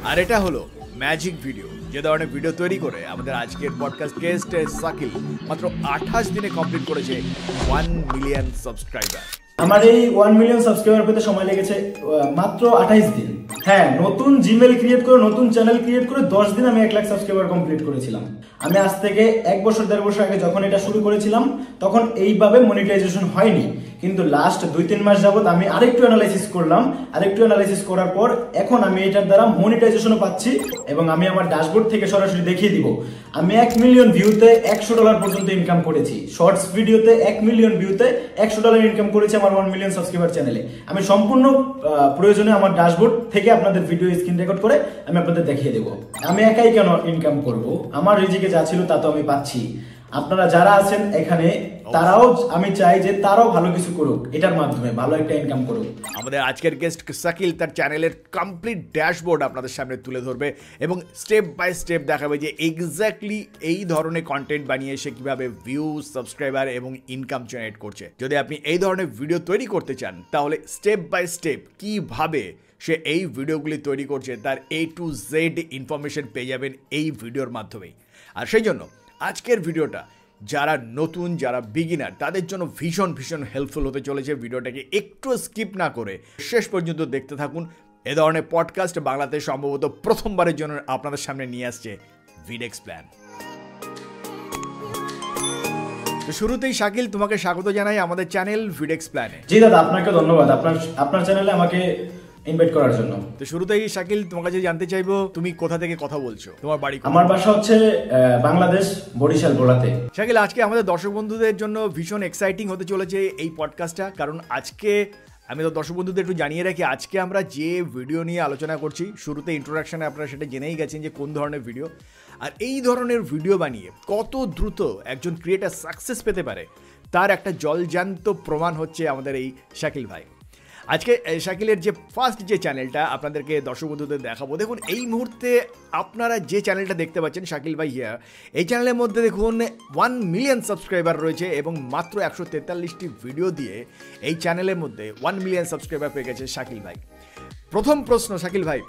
আর এটা হলো magic video, যে ধরনের ভিডিও তৈরি করে আমাদের আজকের পডকাস্ট গেস্ট শাকিল মাত্র 28 দিনে কমপ্লিট করেছে 1 মিলিয়ন সাবস্ক্রাইবার। আমার এই 1 মিলিয়ন সাবস্ক্রাইবার পেতে সময় লেগেছে মাত্র 28 দিন। হ্যাঁ, নতুন জিমেল ক্রিয়েট করে, নতুন চ্যানেল ক্রিয়েট করে 10 দিন আমি 1 লাখ সাবস্ক্রাইবার কমপ্লিট করেছিলাম। আমি আজ থেকে 1 বছর 1.5 বছর আগে যখন এটা শুরু করেছিলাম তখন এইভাবে মনিটাইজেশন হয়নি, কিন্তু লাস্ট 2-3 মাস যাবত আমি আরেকটু অ্যানালাইসিস করলাম। আরেকটু অ্যানালাইসিস করার পর এখন আমি এটার দ্বারা মনিটাইজেশনও পাচ্ছি এবং আমি আমার ড্যাশবোর্ড থেকে সরাসরি দেখিয়ে দিব। আমি 1 মিলিয়ন ভিউতে $100 পর্যন্ত ইনকাম করেছি। শর্টস ভিডিওতে 1 মিলিয়ন ভিউতে $100 ইনকাম করেছি আমার 1 মিলিয়ন সাবস্ক্রাইবার চ্যানেলে। আমি সম্পূর্ণ প্রয়োজনে আমার ড্যাশবোর্ড থেকে আপনাদের ভিডিও স্ক্রিন রেকর্ড করে আমি আপনাদের দেখিয়ে দেব। আমি একাই কেন ইনকাম করব? আমার রিজিকে যা ছিল তা তো আমি পাচ্ছি। আপনারা যারা আছেন এখানে তারাও, আমি চাই যে তারাও ভালো কিছু করুক, এটার মাধ্যমে ভালো একটা ইনকাম করুক। আমাদের আজকের গেস্ট শাকিল তার চ্যানেলের কমপ্লিট ড্যাশবোর্ড আপনাদের সামনে তুলে ধরবে এবং স্টেপ বাই স্টেপ দেখাবে যে এক্স্যাক্টলি এই ধরনের কন্টেন্ট বানিয়ে সে কিভাবে ভিউ, সাবস্ক্রাইবার এবং ইনকাম জেনারেট করছে। যদি আপনি এই ধরনের ভিডিও তৈরি করতে চান তাহলে স্টেপ বাই স্টেপ কিভাবে সে এই ভিডিওগুলি তৈরি করছে তার A to Z ইনফরমেশন পেয়ে যাবেন এই ভিডিওর মাধ্যমেই। আর সেই জন্য আজকের ভিডিওটা যারা নতুন, যারা বিগিনার, তাদের জন্য ভীষণ ভীষণ হেল্পফুল হতে চলেছে। ভিডিওটাকে একটু স্কিপ না করে শেষ পর্যন্ত দেখতে থাকুন। এ ধরনের পডকাস্ট বাংলাতে সম্ভবত প্রথমবারের জন্য আপনাদের সামনে নিয়ে আসছে ভিডেক্সপ্ল্যান। তো শুরুতেই শাকিল, তোমাকে স্বাগত জানাই আমাদের চ্যানেল ভিডেক্সপ্ল্যানে। জি দাদা, আপনাকে ধন্যবাদ আপনার চ্যানেলে আমাকে ইনভাইট করার জন্য। তো শুরুতেই শাকিল, তোমার কাছে জানতে চাইবো তুমি কোথা থেকে কথা বলছো, তোমার বাড়ি? আমার বাসা হচ্ছে বাংলাদেশ, বরিশাল, ভোলাতে। শাকিল, আজকে আমাদের দর্শক বন্ধুদের জন্য ভীষণ এক্সাইটিং হতে চলেছে এই পডকাস্টটা, কারণ আজকে আমি তো দর্শক বন্ধুদের একটু জানিয়ে রাখি, আজকে আমরা যে ভিডিও নিয়ে আলোচনা করছি, শুরুতে ইন্ট্রোডাকশনে আপনারা সেটা জেনেই গেছেন যে কোন ধরনের ভিডিও। আর এই ধরনের ভিডিও বানিয়ে কত দ্রুত একজন ক্রিয়েটার সাকসেস পেতে পারে তার একটা জলজান্ত প্রমাণ হচ্ছে আমাদের এই শাকিল ভাই। আজকে শাকিলের যে ফার্স্ট যে চ্যানেলটা আপনাদেরকে দর্শক বন্ধুদের দেখাবো, দেখুন এই মুহূর্তে আপনারা যে চ্যানেলটা দেখতে পাচ্ছেন শাকিল ভাই হিয়ার, এই চ্যানেলের মধ্যে দেখুন 1 মিলিয়ন সাবস্ক্রাইবার রয়েছে এবং মাত্র 143টি ভিডিও দিয়ে এই চ্যানেলের মধ্যে 1 মিলিয়ন সাবস্ক্রাইবার পেয়ে গেছে শাকিল ভাই। প্রথম প্রশ্ন শাকিল ভাই,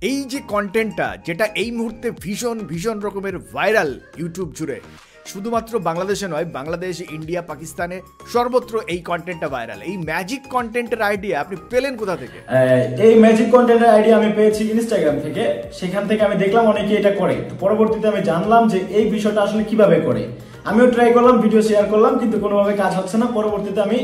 এই যে কন্টেন্টটা যেটা এই মুহূর্তে ভীষণ ভীষণ রকমের ভাইরাল ইউটিউব জুড়ে, শুধুমাত্র বাংলাদেশে নয়, বাংলাদেশ, ইন্ডিয়া, পাকিস্তানে সর্বত্র এই কন্টেন্টটা ভাইরাল, এই ম্যাজিক কন্টেন্টের আইডিয়া আপনি পেলেন কোথা থেকে? এই ম্যাজিক কন্টেন্টের আইডিয়া আমি পেয়েছি ইনস্টাগ্রাম থেকে। সেখান থেকে আমি দেখলাম অনেকে এটা করে, তো পরবর্তীতে আমি জানলাম যে এই বিষয়টা আসলে কিভাবে করে। আমিও ট্রাই করলাম, ভিডিও শেয়ার করলাম, কিন্তু কোনোভাবে কাজ হচ্ছে না। পরবর্তীতে আমি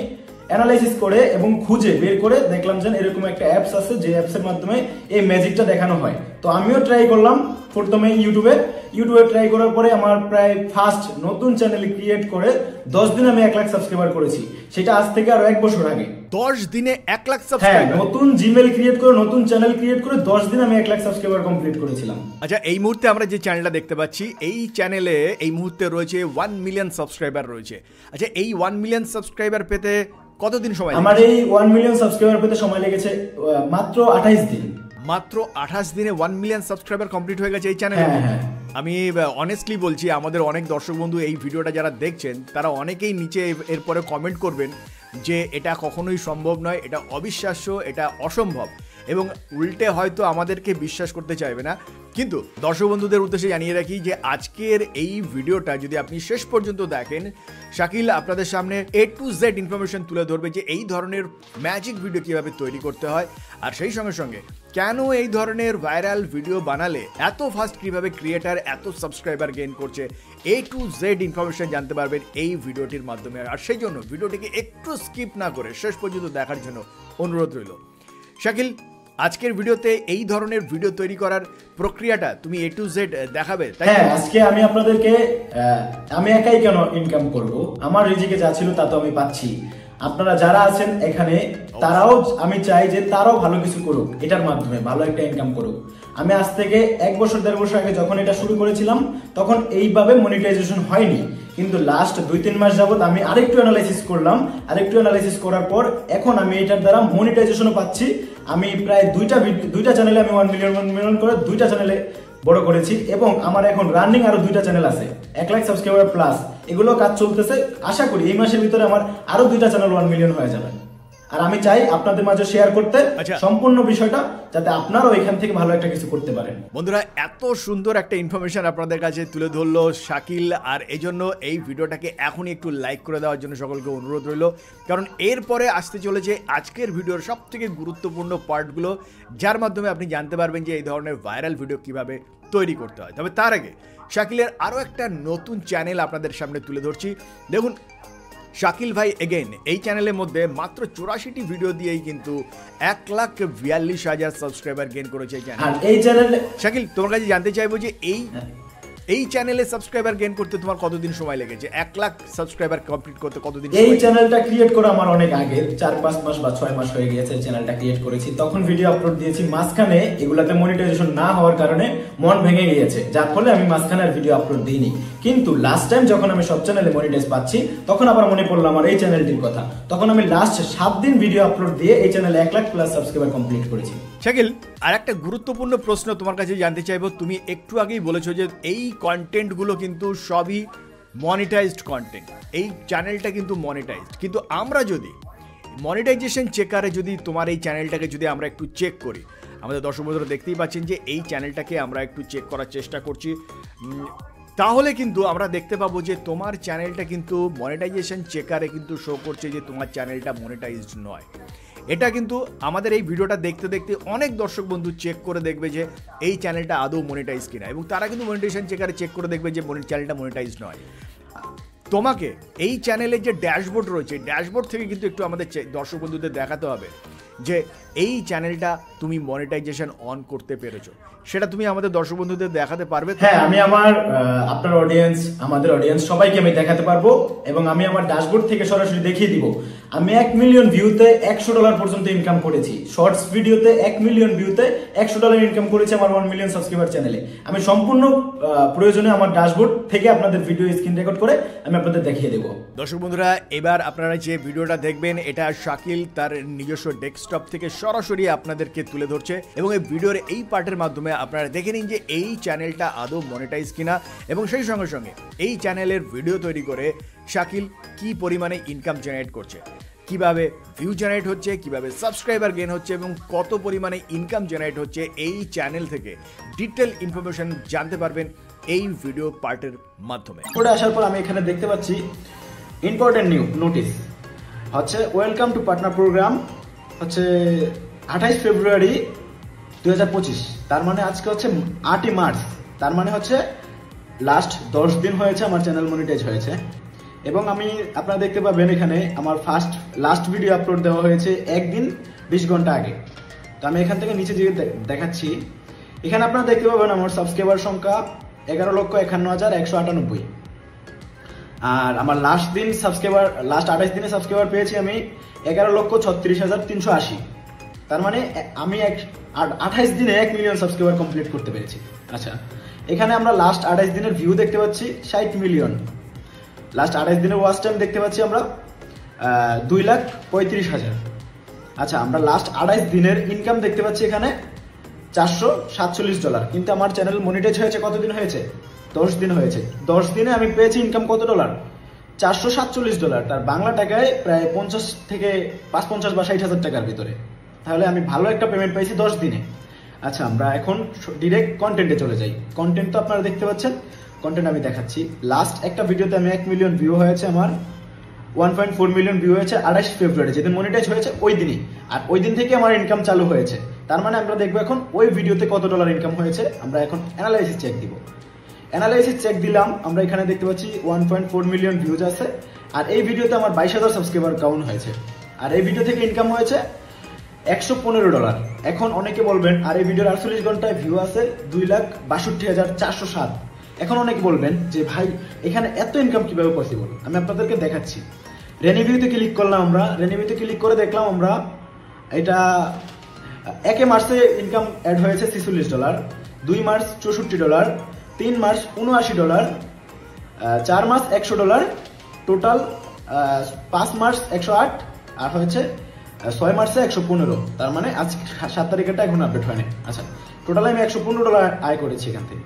অ্যানালাইসিস করে এবং খুঁজে বের করে দেখলাম যে এরকম একটা অ্যাপস আছে যে অ্যাপসের মাধ্যমে এই ম্যাজিকটা দেখানো হয়। তো আমিও ট্রাই করলাম প্রথমে ইউটিউবে ট্রাই করার পরে আমার প্রায় ফার্স্ট নতুন চ্যানেল ক্রিয়েট করে 10 দিনে আমি 1 লাখ সাবস্ক্রাইবার করেছি। সেটা আজ থেকে আরো 1 বছর আগে। 10 দিনে 1 লাখ সাবস্ক্রাইবার? হ্যাঁ, নতুন জিমেল ক্রিয়েট করে, নতুন চ্যানেল ক্রিয়েট করে 10 দিনে আমি 1 লাখ সাবস্ক্রাইবার কমপ্লিট করেছিলাম। আচ্ছা, এই মুহূর্তে আমরা যে চ্যানেলটা দেখতে পাচ্ছি, এই চ্যানেলে এই মুহূর্তে রয়েছে 1 মিলিয়ন সাবস্ক্রাইবার রয়েছে। আচ্ছা, এই 1 মিলিয়ন সাবস্ক্রাইবার পেতে কতদিন সময়? আমার এই 1 মিলিয়ন সাবস্ক্রাইবার পেতে সময় লেগেছে মাত্র 28 দিন। মাত্র 28 দিনে 1 মিলিয়ন সাবস্ক্রাইবার কমপ্লিট হয়ে গেছে এই চ্যানেলে। আমি অনেস্টলি বলছি, আমাদের অনেক দর্শক বন্ধু এই ভিডিওটা যারা দেখছেন তারা অনেকেই নিচে এরপরে কমেন্ট করবেন যে এটা কখনোই সম্ভব নয়, এটা অবিশ্বাস্য, এটা অসম্ভব, এবং উল্টে হয়তো আমাদেরকে বিশ্বাস করতে চাইবে না। কিন্তু দর্শক বন্ধুদের উদ্দেশ্যে জানিয়ে রাখি যে আজকের এই ভিডিওটা যদি আপনি শেষ পর্যন্ত দেখেন, শাকিল আপনাদের সামনে A to Z ইনফরমেশন তুলে ধরবে যে এই ধরনের ম্যাজিক ভিডিও কীভাবে তৈরি করতে হয়, আর সেই সঙ্গে সঙ্গে কেন এই ধরনের ভাইরাল ভিডিও বানালে এত ফাস্ট কীভাবে ক্রিয়েটার এত সাবস্ক্রাইবার গেইন করছে। A to Z ইনফরমেশন জানতে পারবেন এই ভিডিওটির মাধ্যমে। আর সেই জন্য ভিডিওটিকে একটু স্কিপ না করে শেষ পর্যন্ত দেখার জন্য অনুরোধ রইল। শাকিল, আজকের ভিডিওতে এই ধরনের ভিডিও তৈরি করার প্রক্রিয়াটা তুমি A to Z দেখাবে, তাই? হ্যাঁ, আজকে আমি আপনাদেরকে আমি একাই কেন ইনকাম করব, আমার রিজিকে যা ছিল তা তো আমি পাচ্ছি। আপনারা যারা আছেন এখানে তারাও, আমি চাই যে তারাও ভালো কিছু করুক, এটার মাধ্যমে ভালো একটা ইনকাম করুক। আমি আজ থেকে 1 বছর 1.5 বছর আগে যখন এটা শুরু করেছিলাম তখন এইভাবে মনিটাইজেশন হয়নি, কিন্তু লাস্ট 2-3 মাস যাবত আমি আরেকটু অ্যানালাইসিস করলাম। আরেকটু অ্যানালাইসিস করার পর এখন আমি এটার দ্বারা মনিটাইজেশনও পাচ্ছি। আমি প্রায় দুইটা চ্যানেলে আমি 1 মিলিয়ন করে 2টা চ্যানেলে বড় করেছি এবং আমার এখন রানিং আরো 2টা চ্যানেল আছে 1 লাখ সাবস্ক্রাইবার প্লাস। এগুলো কাজ চলতেছে, আশা করি এই মাসের ভিতরে আমার আরো 2টা চ্যানেল 1 মিলিয়ন হয়ে যাবে। আর আমি চাই আপনাদের মাঝে শেয়ার করতে সম্পূর্ণ বিষয়টা, যাতে আপনারাও এখান থেকে ভালো একটা কিছু করতে পারেন। বন্ধুরা, এত সুন্দর একটা ইনফরমেশন আপনাদের কাছে তুলে ধরলো শাকিল, আর এই জন্য এই ভিডিওটাকে এখনই একটু লাইক করে দেওয়ার জন্য সকলকে অনুরোধ রইল, কারণ এরপরে আসতে চলেছে আজকের ভিডিওর সব থেকে গুরুত্বপূর্ণ পার্টগুলো, যার মাধ্যমে আপনি জানতে পারবেন যে এই ধরনের ভাইরাল ভিডিও কিভাবে তৈরি করতে হয়। তবে তার আগে শাকিলের আরও একটা নতুন চ্যানেল আপনাদের সামনে তুলে ধরছি। দেখুন, শাকিল ভাই এগেইন এই চ্যানেলের মধ্যে মাত্র 84টি ভিডিও দিয়েই কিন্তু 1,42,000 সাবস্ক্রাইবার গেইন করেছে এই চ্যানেল। আর এই চ্যানেলে শাকিল, তোমার কাছে জানতে চাইবো যে এই চ্যানেলে সাবস্ক্রাইবার গেইন করতে তোমার কতদিন সময় লেগেছে? 1 লাখ সাবস্ক্রাইবার কমপ্লিট করতে কতদিন? এই চ্যানেলটা ক্রিয়েট করা আমার অনেক আগে, 4-5 মাস বা 6 মাস হয়ে গিয়েছে চ্যানেলটা ক্রিয়েট করেছি। তখন ভিডিও আপলোড দিয়েছি, মাঝখানে এগুলাতে মনিটাইজেশন না হওয়ার কারণে মন ভেঙে গিয়েছে, যার ফলে আমি মাঝখানে আর ভিডিও আপলোড দিইনি। কিন্তু লাস্ট টাইম যখন আমি সব চ্যানেলে মনিটাইজ পাচ্ছি, তখন আবার মনে পড়লো আমার এই চ্যানেলটির কথা। তখন আমি লাস্ট 7 দিন ভিডিও আপলোড দিয়ে এই চ্যানেলে 1 লাখ প্লাস সাবস্ক্রাইবার কমপ্লিট করেছি। শাকিল, আর একটা গুরুত্বপূর্ণ প্রশ্ন তোমার কাছে জানতে চাইবো। তুমি একটু আগেই বলেছো যে এই কন্টেন্টগুলো কিন্তু সবই মনিটাইজড কন্টেন্ট, এই চ্যানেলটা কিন্তু মনিটাইজড। কিন্তু আমরা যদি মনিটাইজেশন চেকারে যদি তোমার এই চ্যানেলটাকে যদি আমরা একটু চেক করি, আমাদের দর্শক বন্ধুরা দেখতেই পাচ্ছেন যে এই চ্যানেলটাকে আমরা একটু চেক করার চেষ্টা করছি, তাহলে কিন্তু আমরা দেখতে পাবো যে তোমার চ্যানেলটা কিন্তু মনিটাইজেশন চেকারে কিন্তু শো করছে যে তোমার চ্যানেলটা মনিটাইজড নয়। এটা কিন্তু আমাদের এই ভিডিওটা দেখতে দেখতে অনেক দর্শক বন্ধু চেক করে দেখবে যে এই চ্যানেলটা আদৌ মনিটাইজ কিনা, এবং তারা কিন্তু মনিটাইজেশন চেকারে চেক করে দেখবে যে চ্যানেলটা মনিটাইজ নয়। তোমাকে এই চ্যানেলের যে ড্যাশবোর্ড রয়েছে, ড্যাশবোর্ড থেকে কিন্তু একটু আমাদের দর্শক বন্ধুদের দেখাতে হবে যে এই চ্যানেলটা তুমি মনিটাইজেশন অন করতে পেরেছো। সেটা তুমি আমাদের দর্শক বন্ধুদের দেখাতে পারবে? হ্যাঁ, আমি আপনার অডিয়েন্স, আমাদের অডিয়েন্স সবাইকে আমি দেখাতে পারবো, এবং আমি আমার ড্যাশবোর্ড থেকে সরাসরি দেখিয়ে দিব আমি 1 মিলিয়ন ভিউতে $100 পর্যন্ত ইনকাম করেছি। শর্টস ভিডিওতে 1 মিলিয়ন ভিউতে $100 ইনকাম করেছি আমার 1 মিলিয়ন সাবস্ক্রাইবার চ্যানেলে। আমি সম্পূর্ণ প্রয়োজনে আমার ড্যাশবোর্ড থেকে আপনাদের ভিডিও স্ক্রিন রেকর্ড করে আমি আপনাদের দেখিয়ে দেবো। দর্শক বন্ধুরা, এবার আপনারা যে ভিডিওটা দেখবেন, এটা শাকিল তার নিজস্ব ডেস্কটপ থেকে সরাসরি আপনাদেরকে তুলে ধরছে, এবং এই ভিডিওর এই পার্টের মাধ্যমে আপনারা দেখে নিন যে এই চ্যানেলটা আদৌ মনিটাইজ কিনা, এবং সেই সঙ্গে সঙ্গে এই চ্যানেলের ভিডিও তৈরি করে শাকিল কি পরিমাণে ইনকাম জেনারেট করছে, কিভাবে ভিউ জেনারেট হচ্ছে, কিভাবে সাবস্ক্রাইবার গেইন হচ্ছে, এবং কত পরিমাণে ইনকাম জেনারেট হচ্ছে এই চ্যানেল থেকে ডিটেল ইনফরমেশন জানতে পারবেন এই ভিডিও পার্টের মাধ্যমে। পরে আসার পর আমি এখানে দেখতে পাচ্ছি ইম্পর্টেন্ট নোটিস হচ্ছে ওয়েলকাম টু পার্টনার প্রোগ্রাম, হচ্ছে 28 ফেব্রুয়ারি 2025। তার মানে আজকে হচ্ছে 8ই মার্চ, তার মানে হচ্ছে লাস্ট 10 দিন হয়েছে আমার চ্যানেল মনিটাইজ হয়েছে। এবং আমি আপনারা দেখতে পাবেন এখানে আমার লাস্ট ভিডিও আপলোড দেওয়া হয়েছে 1 দিন 20 ঘন্টা আগে। তো আমি এখান থেকে নিচে দিয়ে দেখাচ্ছি, এখানে আপনারা দেখতে পাবেন আমার সাবস্ক্রাইবার সংখ্যা 11,51,198, আর আমার লাস্ট 28 দিনে সাবস্ক্রাইবার পেয়েছি আমি 11,36,380। তার মানে আমি 28 দিনে 1 মিলিয়ন সাবস্ক্রাইবার কমপ্লিট করতে পেরেছি। আচ্ছা, এখানে আমরা লাস্ট 28 দিনের ভিউ দেখতে পাচ্ছি 60 মিলিয়ন। লাস্ট 28 দিনের ওয়াচ টাইম দেখতে পাচ্ছি আমরা 2,35,000। আচ্ছা, আমরা লাস্ট 28 দিনের ইনকাম দেখতে পাচ্ছি এখানে $447। কিন্তু আমার চ্যানেল মনিটাইজ হয়েছে কতদিন হয়েছে? 10 দিন হয়েছে। 10 দিনে আমি পেয়েছি ইনকাম কত ডলার? $447। তার বাংলা টাকায় প্রায় 50 থেকে 55 বা 60,000 টাকার ভিতরে। তাহলে আমি ভালো একটা পেমেন্ট পাইছি 10 দিনে। আচ্ছা, আমরা এখন ডিরেক্ট কন্টেন্টে চলে যাই। কন্টেন্ট তো আপনারা দেখতে পাচ্ছেন, কন্টেন্ট আমি দেখাচ্ছি। লাস্ট একটা ভিডিওতে আমি 1 মিলিয়ন ভিউ হয়েছে, আমার 1.4 মিলিয়ন ভিউ হয়েছে 28 ফেব্রুয়ারি, যেদিন মনিটাইজ হয়েছে ওই দিনই, আর ওই দিন থেকে আমার ইনকাম চালু হয়েছে। তার মানে আমরা দেখবো এখন ওই ভিডিওতে কত ডলার ইনকাম হয়েছে। আমরা এখন অ্যানালাইসিস চেক দিব। অ্যানালাইসিস চেক দিলাম, আমরা এখানে দেখতে পাচ্ছি 1.4 মিলিয়ন ভিউজ আছে, আর এই ভিডিওতে আমার 22,000 সাবস্ক্রাইবার কাউন্ট হয়েছে, আর এই ভিডিও থেকে ইনকাম হয়েছে $115। এখন অনেকে বলবেন, আর এই ভিডিওর 48 ঘন্টায় ভিউ আছে 2,62,407। এখন অনেকে বলবেন যে ভাই এখানে এত ইনকাম কিভাবে পসিবল? আমি আপনাদেরকে দেখাচ্ছি। রেনিভিউতে ক্লিক করলাম, আমরা রেনিভিউতে ক্লিক করে দেখলাম আমরা এটা 1 মার্চে ইনকাম অ্যাড হয়েছে $46, 2 March $64, 3 March $79, 4 March $100, total 5 March 108, আর হয়েছে 6 মার্চে 115। তার মানে আজ 7 তারিখেরটা এখন আপডেট হয়নি। আচ্ছা, টোটাল আমি $115 আয় করেছি এখান থেকে।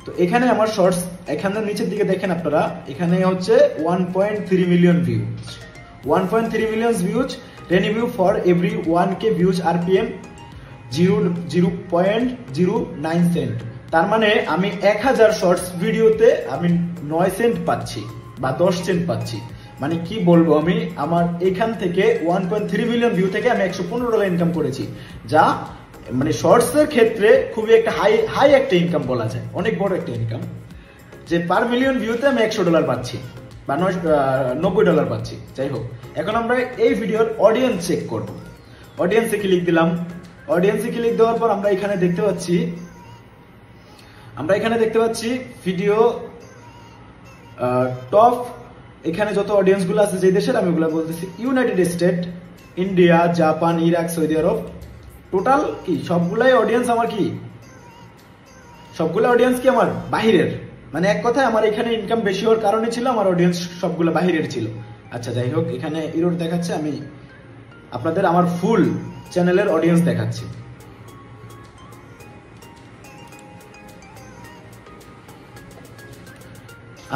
তো এখানে আমার শর্টস, এখানে নিচের দিকে দেখেন আপনারা, এখানে হচ্ছে 1.3 million view, 1.3 million views 10 view for every 1k views RPM 0.09 cent. তার মানে আমি 1000 শর্টস ভিডিওতে আমি 9 সেন্ট পাচ্ছি বা 10 সেন্ট পাচ্ছি। মানে কি বলবো, আমি আমার এখান থেকে 1.3 মিলিয়ন ভিউ থেকে আমি $115 ইনকাম করেছি, যা মানে শর্টস এর ক্ষেত্রে খুবই একটা হাই একটা ইনকাম বলা যায়, অনেক বড় একটা ইনকাম, যে পার মিলিয়ন ভিউতে আমি $100 পাচ্ছি বা $90 পাচ্ছি। যাই হোক, এখন আমরা এই ভিডিওর অডিয়েন্স চেক করব। অডিয়েন্সে ক্লিক দিলাম। অডিয়েন্সে ক্লিক দেওয়ার পর আমরা এখানে দেখতে পাচ্ছি ভিডিও টপ, এখানে যত অডিয়েন্স গুলো আছে যে দেশের, আমি ওগুলো বলতেছি। United State, India, Japan, Iraq, Saudi Arab, total কি সবগুলাই অডিয়েন্স আমার কি আমার বাহিরের। মানে এক কথায় আমার এখানে ইনকাম বেশি হওয়ার কারণে ছিল আমার অডিয়েন্স সবগুলো বাহিরের ছিল। আচ্ছা যাই হোক, এখানে এরর দেখাচ্ছে, আমি আপনাদের আমার ফুল চ্যানেলের অডিয়েন্স দেখাচ্ছি।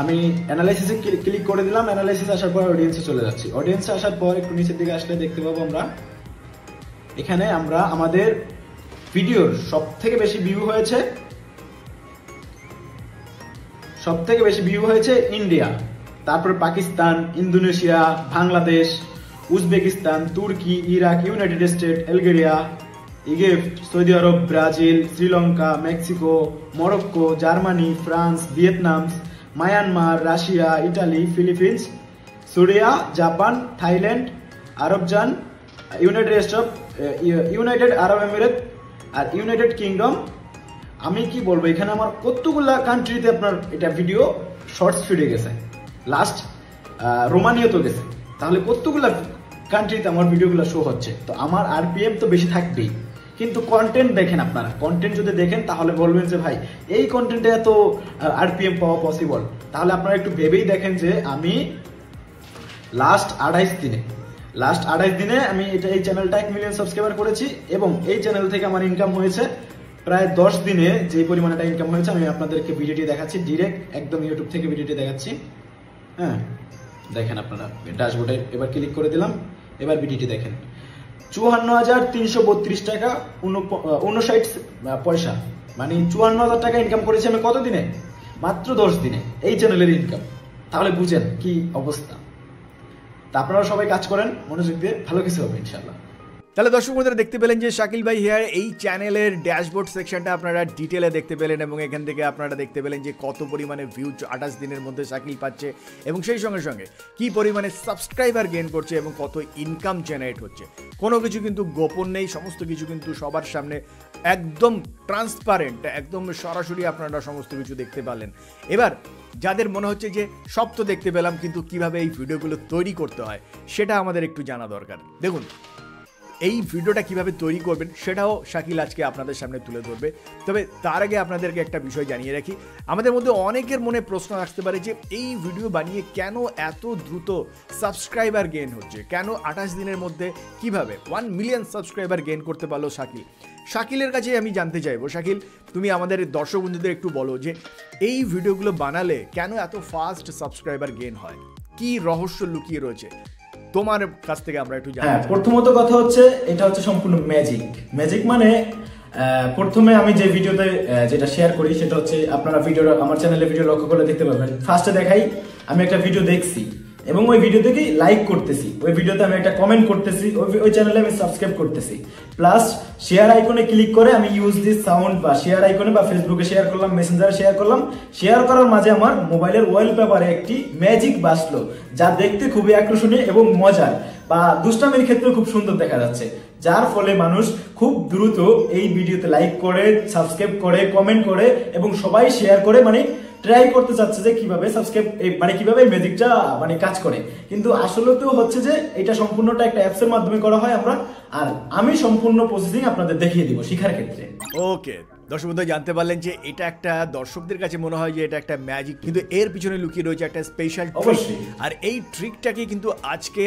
আমি অ্যানালাইসিসে ক্লিক করে দিলাম। অ্যানালাইসিস আসার পর অডিয়েন্সে চলে যাচ্ছি। অডিয়েন্সে আসার পর একটু নিচের দিকে আসলে দেখতে পাবো আমরা এখানে আমাদের ভিডিওর সব থেকে বেশি ভিউ হয়েছে ইন্ডিয়া, তারপর পাকিস্তান, ইন্দোনেশিয়া, বাংলাদেশ, উজবেকিস্তান, তুর্কি, Iraq, United State, Algeria, Egypt, Saudi Arab, Brazil, Sri Lanka, Mexico, Morocco, Germany, France, Vietnam, Myanmar, Russia, Italy, Philippines, Syria, Japan, Thailand, আরবজান, ইউনাইটেড আরব এমিরেট আর ইউনাইটেড কিংডম। আমি কি বলবো, এখানে আমার কতগুলা কান্ট্রিতে আপনার এটা ভিডিও শর্টস ফিডে গেছে, লাস্ট রোমানিয়া তো গেছে, তাহলে কতগুলা কান্ট্রিতে আমার ভিডিওগুলো শো হচ্ছে। তো আমার আরপিএম তো বেশি থাকবেই, কিন্তু কন্টেন্ট দেখেন আপনারা, কন্টেন্ট যদি দেখেন তাহলে বলবেন যে ভাই এই কন্টেন্টে এত আরপিএম পাওয়া পসিবল। তাহলে আপনারা একটু ভেবেই দেখেন যে আমি লাস্ট 28 দিনে আমি এই চ্যানেলটা 1 মিলিয়ন সাবস্ক্রাইবার করেছি, এবং এই চ্যানেল থেকে আমার ইনকাম হয়েছে প্রায় 10 দিনে যে পরিমাণটা ইনকাম হয়েছে আমি আপনাদেরকে ভিডিওটি দেখাচ্ছি, ডিরেক্ট একদম ইউটিউব থেকে ভিডিওটি দেখাচ্ছি। হ্যাঁ দেখেন আপনারা ড্যাশবোর্ডে এবার ক্লিক করে দিলাম, এবার ভিডিওটি দেখেন। 54,332 টাকা 59 পয়সা, মানে 54,000 টাকা ইনকাম করেছি আমি কত দিনে? মাত্র 10 দিনে এই চ্যানেলের ইনকাম। তাহলে বুঝেন কি অবস্থা। তা আপনারা সবাই কাজ করেন মনোযোগ দিয়ে, ভালো কিছু হবে ইনশাআল্লাহ। তাহলে দর্শক বন্ধুরা দেখতে পেলেন যে শাকিল ভাই হেয়ার এই চ্যানেলের ড্যাশবোর্ড সেকশনটা আপনারা ডিটেলে দেখতে পেলেন, এবং এখান থেকে আপনারা দেখতে পেলেন যে কত পরিমাণে ভিউ 28 দিনের মধ্যে শাকিল পাচ্ছে, এবং সেই সঙ্গে সঙ্গে কী পরিমাণে সাবস্ক্রাইবার গেইন করছে এবং কত ইনকাম জেনারেট হচ্ছে। কোনো কিছু কিন্তু গোপন নেই, সমস্ত কিছু কিন্তু সবার সামনে একদম ট্রান্সপারেন্ট, একদম সরাসরি আপনারা সমস্ত কিছু দেখতে পারলেন। এবার যাদের মনে হচ্ছে যে সব তো দেখতে পেলাম, কিন্তু কিভাবে এই ভিডিওগুলো তৈরি করতে হয় সেটা আমাদের একটু জানা দরকার। দেখুন, এই ভিডিওটা কিভাবে তৈরি করবেন সেটাও শাকিল আজকে আপনাদের সামনে তুলে ধরবে। তবে তার আগে আপনাদেরকে একটা বিষয় জানিয়ে রাখি, আমাদের মধ্যে অনেকের মনে প্রশ্ন আসতে পারে যে এই ভিডিও বানিয়ে কেন এত দ্রুত সাবস্ক্রাইবার গেইন হচ্ছে, কেন 28 দিনের মধ্যে কিভাবে 1 মিলিয়ন সাবস্ক্রাইবার গেইন করতে পারলো শাকিল। শাকিলের কাছে আমি জানতে চাইবো, শাকিল তুমি আমাদের দর্শক বন্ধুদের একটু বলো যে এই ভিডিওগুলো বানালে কেন এত ফাস্ট সাবস্ক্রাইবার গেইন হয়, কি রহস্য লুকিয়ে রয়েছে তোমার কাছ থেকে আমরা একটু জানি। প্রথমত কথা হচ্ছে এটা হচ্ছে সম্পূর্ণ ম্যাজিক। মানে প্রথমে আমি যে ভিডিওতে যেটা শেয়ার করি সেটা হচ্ছে আপনারা আমার চ্যানেলে ভিডিও লক্ষ্য করে দেখতে পাবেন। ফার্স্টে দেখাই আমি একটা ভিডিও দেখছি এবং ওই ভিডিও থেকেই লাইক করতেছি, ওই ভিডিওতে আমি একটা কমেন্ট করতেছি, ওই চ্যানেলে আমি সাবস্ক্রাইব করতেছি, প্লাস শেয়ার আইকনে ক্লিক করে আমি ইউজ দিস সাউন্ড বা শেয়ার আইকনে বা ফেসবুকে শেয়ার করলাম, মেসেঞ্জারে শেয়ার করলাম। শেয়ার করার মাঝে আমার মোবাইলের ওয়ালপেপারে একটি ম্যাজিক বাজলো, যা দেখতে খুবই আকর্ষণীয় এবং মজার বা দুষ্টামির ক্ষেত্রে খুব সুন্দর দেখা যাচ্ছে, যার ফলে মানুষ খুব দ্রুত এই ভিডিওতে লাইক করে, সাবস্ক্রাইব করে, কমেন্ট করে এবং সবাই শেয়ার করে, মানে ট্রাই করতে চাচ্ছে যে কিভাবে সাবস্ক্রাইব মানে কিভাবে ম্যাজিকটা মানে কাজ করে। কিন্তু আসলে তো হচ্ছে যে এটা সম্পূর্ণটা একটা অ্যাপসের মাধ্যমে করা হয় আমরা, আর আমি সম্পূর্ণ প্রসেসিং আপনাদের দেখিয়ে দিব শেখার ক্ষেত্রে। ওকে দর্শক বন্ধু, জানতে পারলেন যে এটা একটা দর্শকদের কাছে মনে হয় যে এটা একটা ম্যাজিক, কিন্তু এর পিছনে লুকিয়ে রয়েছে একটা স্পেশাল ট্রিক। আর এই ট্রিকটাকে কিন্তু আজকে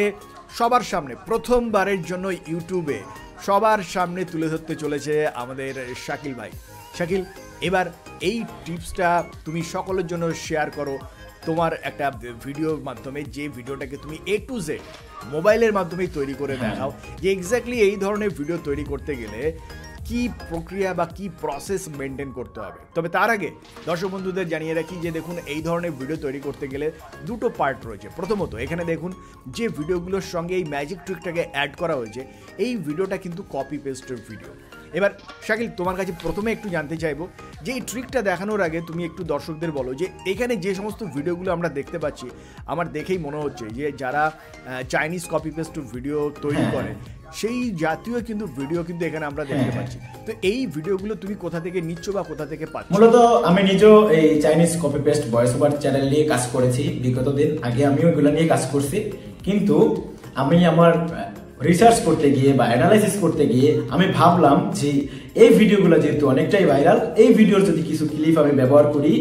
সবার সামনে প্রথমবারের জন্য ইউটিউবে সবার সামনে তুলে ধরতে চলেছে আমাদের শাকিল ভাই। শাকিল, এবার এই টিপসটা তুমি সকলের জন্য শেয়ার করো। তোমার একটা ভিডিওর মাধ্যমে যে ভিডিওটাকে তুমি A to Z মোবাইলের মাধ্যমেই তৈরি করে দেখাও যে এক্স্যাক্টলি এই ধরনের ভিডিও তৈরি করতে গেলে কি প্রক্রিয়া বা কি প্রসেস মেনটেন করতে হবে। তবে তার আগে দর্শক বন্ধুদের জানিয়ে রাখি যে দেখুন এই ধরনের ভিডিও তৈরি করতে গেলে দুটো পার্ট রয়েছে। প্রথমত এখানে দেখুন যে ভিডিওগুলোর সঙ্গে এই ম্যাজিক ট্রিকটাকে অ্যাড করা হয়েছে এই ভিডিওটা কিন্তু কপি পেস্টের ভিডিও। এবার শাকিল তোমার কাছে প্রথমে একটু জানতে চাইবো যে এই ট্রিকটা দেখানোর আগে তুমি একটু দর্শকদের বলো যে এখানে যে সমস্ত ভিডিওগুলো আমরা দেখতে পাচ্ছি আমার দেখেই মনে হচ্ছে যে যারা চাইনিজ কপি পেস্ট ভিডিও তৈরি করে সেই জাতীয় কিন্তু ভিডিও কিন্তু এখানে আমরা দেখতে পাচ্ছি। তো এই ভিডিওগুলো তুমি কোথা থেকে নিচ্ছ বা কোথা থেকে পাচ্ছ? মূলত আমি নিজেও এই Chinese copy paste voice over channel নিয়ে কাজ করেছি বিগত দিন আগে, আমিও এগুলো নিয়ে কাজ করছি। কিন্তু আমি আমার রিসার্চ করতে গিয়ে বা অ্যানালাইসিস করতে গিয়ে আমি ভাবলাম যে এই ভিডিওগুলো যেহেতু অনেকটাই ভাইরাল, এই ভিডিওর যদি কিছু ক্লিপ আমি ব্যবহার করি,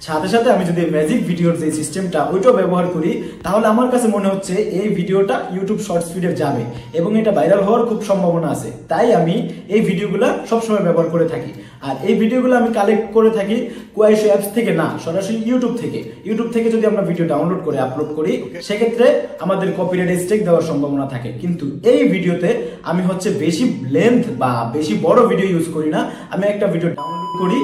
সাথে সাথে আমি যদি ম্যাজিক ভিডিওর যে সিস্টেমটা ওইটাও ব্যবহার করি, তাহলে আমার কাছে মনে হচ্ছে এই ভিডিওটা ইউটিউব শর্টস ফিডে যাবে এবং এটা ভাইরাল হওয়ার খুব সম্ভাবনা আছে। তাই আমি এই ভিডিওগুলো সবসময় ব্যবহার করে থাকি। আর এই ভিডিওগুলো আমি কালেক্ট করে থাকি কোয়াইশো অ্যাপস থেকে না, সরাসরি ইউটিউব থেকে। ইউটিউব থেকে যদি আমরা ভিডিও ডাউনলোড করে আপলোড করি সেক্ষেত্রে আমাদের কপিরাইট স্ট্রাইক দেওয়ার সম্ভাবনা থাকে। কিন্তু এই ভিডিওতে আমি হচ্ছে বেশি লেন্থ বা বেশি বড় ভিডিও ইউজ করি না, আমি একটা ভিডিও ডাউনলোড করে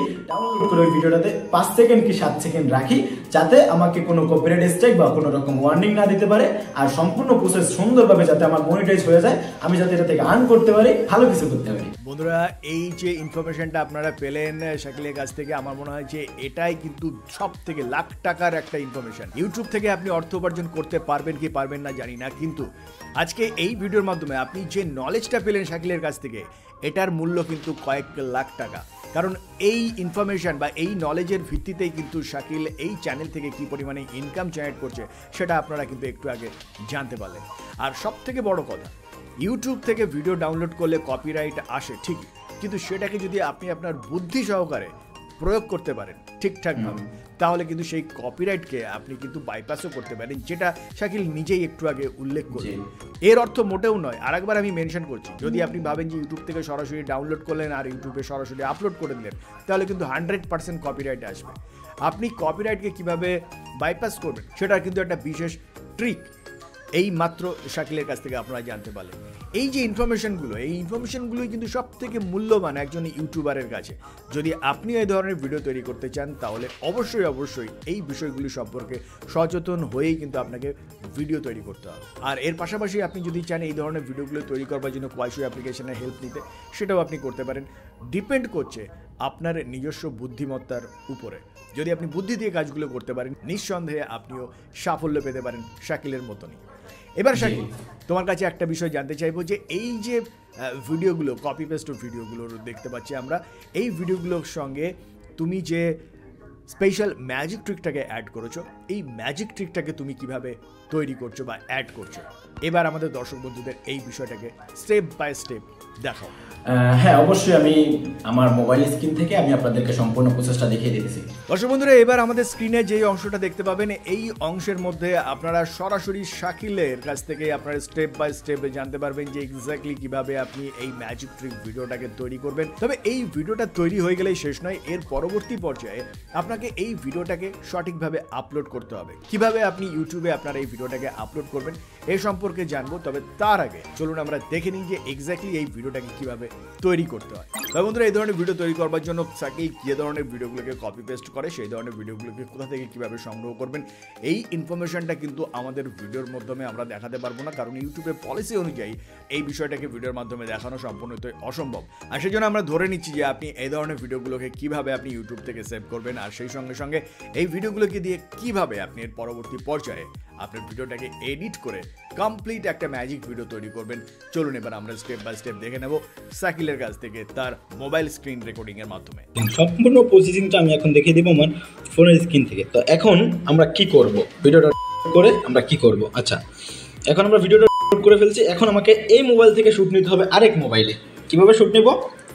ওই ভিডিওটাতে 5 সেকেন্ড কি 7 সেকেন্ড রাখি, যাতে আমাকে কোনো কপিরাইট স্ট্রাইক বা কোনো রকম ওয়ার্নিং না দিতে পারে। আর সম্পূর্ণ প্রসেস সুন্দরভাবে যাতে আমার মনিটাইজ হয়ে যায়, আমি যাতে এটা থেকে আর্ন করতে পারি, ভালো কিছু করতে পারি। বন্ধুরা এই যে ইনফরমেশনটা আপনারা পেলেন শাকিলের কাছ থেকে, আমার মনে হয় যে এটাই কিন্তু সব থেকে লাখ টাকার একটা ইনফরমেশন। ইউটিউব থেকে আপনি অর্থ উপার্জন করতে পারবেন কি পারবেন না জানি না, কিন্তু আজকে এই ভিডিওর মাধ্যমে আপনি যে নলেজটা পেলেন শাকিলের কাছ থেকে এটার মূল্য কিন্তু কয়েক লাখ টাকা। কারণ এই ইনফরমেশন বা এই নলেজের ভিত্তিতেই কিন্তু শাকিল এই চ্যানেল থেকে কি পরিমাণে ইনকাম জেনারেট করছে সেটা আপনারা কিন্তু একটু আগে জানতে পারলেন। আর সব থেকে বড় কথা, ইউটিউব থেকে ভিডিও ডাউনলোড করলে কপিরাইট আসে ঠিকই, কিন্তু সেটাকে যদি আপনি আপনার বুদ্ধি সহকারে প্রয়োগ করতে পারেন ঠিকঠাকভাবে, তাহলে কিন্তু সেই কপিরাইটকে আপনি কিন্তু বাইপাসও করতে পারেন, যেটা শাকিল নিজেই একটু আগে উল্লেখ করলেন। এর অর্থ মোটেও নয়, আরেকবার আমি মেনশন করছি, যদি আপনি ভাবেন যে ইউটিউব থেকে সরাসরি ডাউনলোড করলেন আর ইউটিউবে সরাসরি আপলোড করে দিলেন, তাহলে কিন্তু 100% কপিরাইট আসবে। আপনি কপিরাইটকে কিভাবে বাইপাস করবেন সেটার কিন্তু একটা বিশেষ ট্রিক এই মাত্র শাকিলের কাছ থেকে আপনারা জানতে পারলেন। এই যে ইনফরমেশনগুলোই কিন্তু সব থেকে মূল্যবান একজন ইউটিউবারের কাছে। যদি আপনি এই ধরনের ভিডিও তৈরি করতে চান তাহলে অবশ্যই এই বিষয়গুলি সম্পর্কে সচেতন হয়েই কিন্তু আপনাকে ভিডিও তৈরি করতে হবে। আর এর পাশাপাশি আপনি যদি চান এই ধরনের ভিডিওগুলো তৈরি করবার জন্য কোয়াইশো অ্যাপ্লিকেশনের হেল্প নিতে, সেটাও আপনি করতে পারেন। ডিপেন্ড করছে আপনার নিজস্ব বুদ্ধিমত্তার উপরে। যদি আপনি বুদ্ধি দিয়ে কাজগুলো করতে পারেন, নিঃসন্দেহে আপনিও সাফল্য পেতে পারেন শাকিলের মতনই। এবার শাকিল, তোমার কাছে একটা বিষয় জানতে চাইবো যে এই যে ভিডিওগুলো কপি পেস্ট ভিডিওগুলো দেখতে পাচ্ছি আমরা, এই ভিডিওগুলোর সঙ্গে তুমি যে স্পেশাল ম্যাজিক ট্রিকটাকে অ্যাড করেছো, এই ম্যাজিক ট্রিকটাকে তুমি কিভাবে তৈরি করছো বা অ্যাড করছো, এবার আমাদের দর্শক বন্ধুদের এই বিষয়টাকে স্টেপ বাই স্টেপ দেখাও। হ্যাঁ, অবশ্যই আমি আমার মোবাইল স্ক্রিন থেকে আমি আপনাদেরকে সম্পূর্ণ প্রসেসটা দেখিয়ে দিতেছি। দর্শক বন্ধুরা, এবার আমাদের স্ক্রিনে যে অংশটা দেখতে পাবেন, এই অংশের মধ্যে আপনারা সরাসরি শাকিলের কাছ থেকে আপনারা স্টেপ বাই স্টেপ জানতে পারবেন যে এক্স্যাক্টলি কিভাবে আপনি এই ম্যাজিক ট্রিক ভিডিওটাকে তৈরি করবেন। তবে এই ভিডিওটা তৈরি হয়ে গেলেই শেষ নয়, এর পরবর্তী পর্যায়ে আপনাকে এই ভিডিওটাকে সঠিকভাবে আপলোড করতে হবে। কিভাবে আপনি ইউটিউবে আপনারা এই ভিডিওটাকে আপলোড করবেন এ সম্পর্কে জানবো। তবে তার আগে চলুন আমরা দেখে নিই যে এক্স্যাক্টলি এই ভিডিওটাকে কিভাবে তৈরি করতে হয়। তবে বন্ধুরা, এই ধরনের ভিডিও তৈরি করবার জন্য শাকিল যে ধরনের ভিডিওগুলোকে কপি পেস্ট করে সেই ধরনের ভিডিওগুলোকে কোথা থেকে কিভাবে সংগ্রহ করবেন, এই ইনফরমেশনটা কিন্তু আমাদের ভিডিওর মাধ্যমে আমরা দেখাতে পারবো না, কারণ ইউটিউবের পলিসি অনুযায়ী এই বিষয়টাকে ভিডিওর মাধ্যমে দেখানো সম্পূর্ণতই অসম্ভব। আর সেই জন্য আমরা ধরে নিচ্ছি যে আপনি এই ধরনের ভিডিওগুলোকে কিভাবে আপনি ইউটিউব থেকে সেভ করবেন, আর সেই সঙ্গে সঙ্গে এই ভিডিওগুলোকে দিয়ে কিভাবে আপনি এর পরবর্তী পর্যায়ে আপনার ভিডিওটাকে এডিট করে কমপ্লিট একটা ম্যাজিক ভিডিও তৈরি করবেন। চলুন এবার আমরা স্টেপ বাই স্টেপ দেখে নেব শাকিলের কাছ থেকে তার মোবাইল স্ক্রিন রেকর্ডিং এর মাধ্যমে। সম্পূর্ণ প্রসেসিংটা আমি এখন দেখিয়ে দেবো আমার ফোনের স্ক্রিন থেকে। তো এখন আমরা কি করব, ভিডিওটা করে আমরা কি করব? আচ্ছা, এখন আমরা ভিডিওটা করে ফেলছি। এখন আমাকে এই মোবাইল থেকে শুট নিতে হবে আরেক মোবাইলে। কিভাবে শুট নেব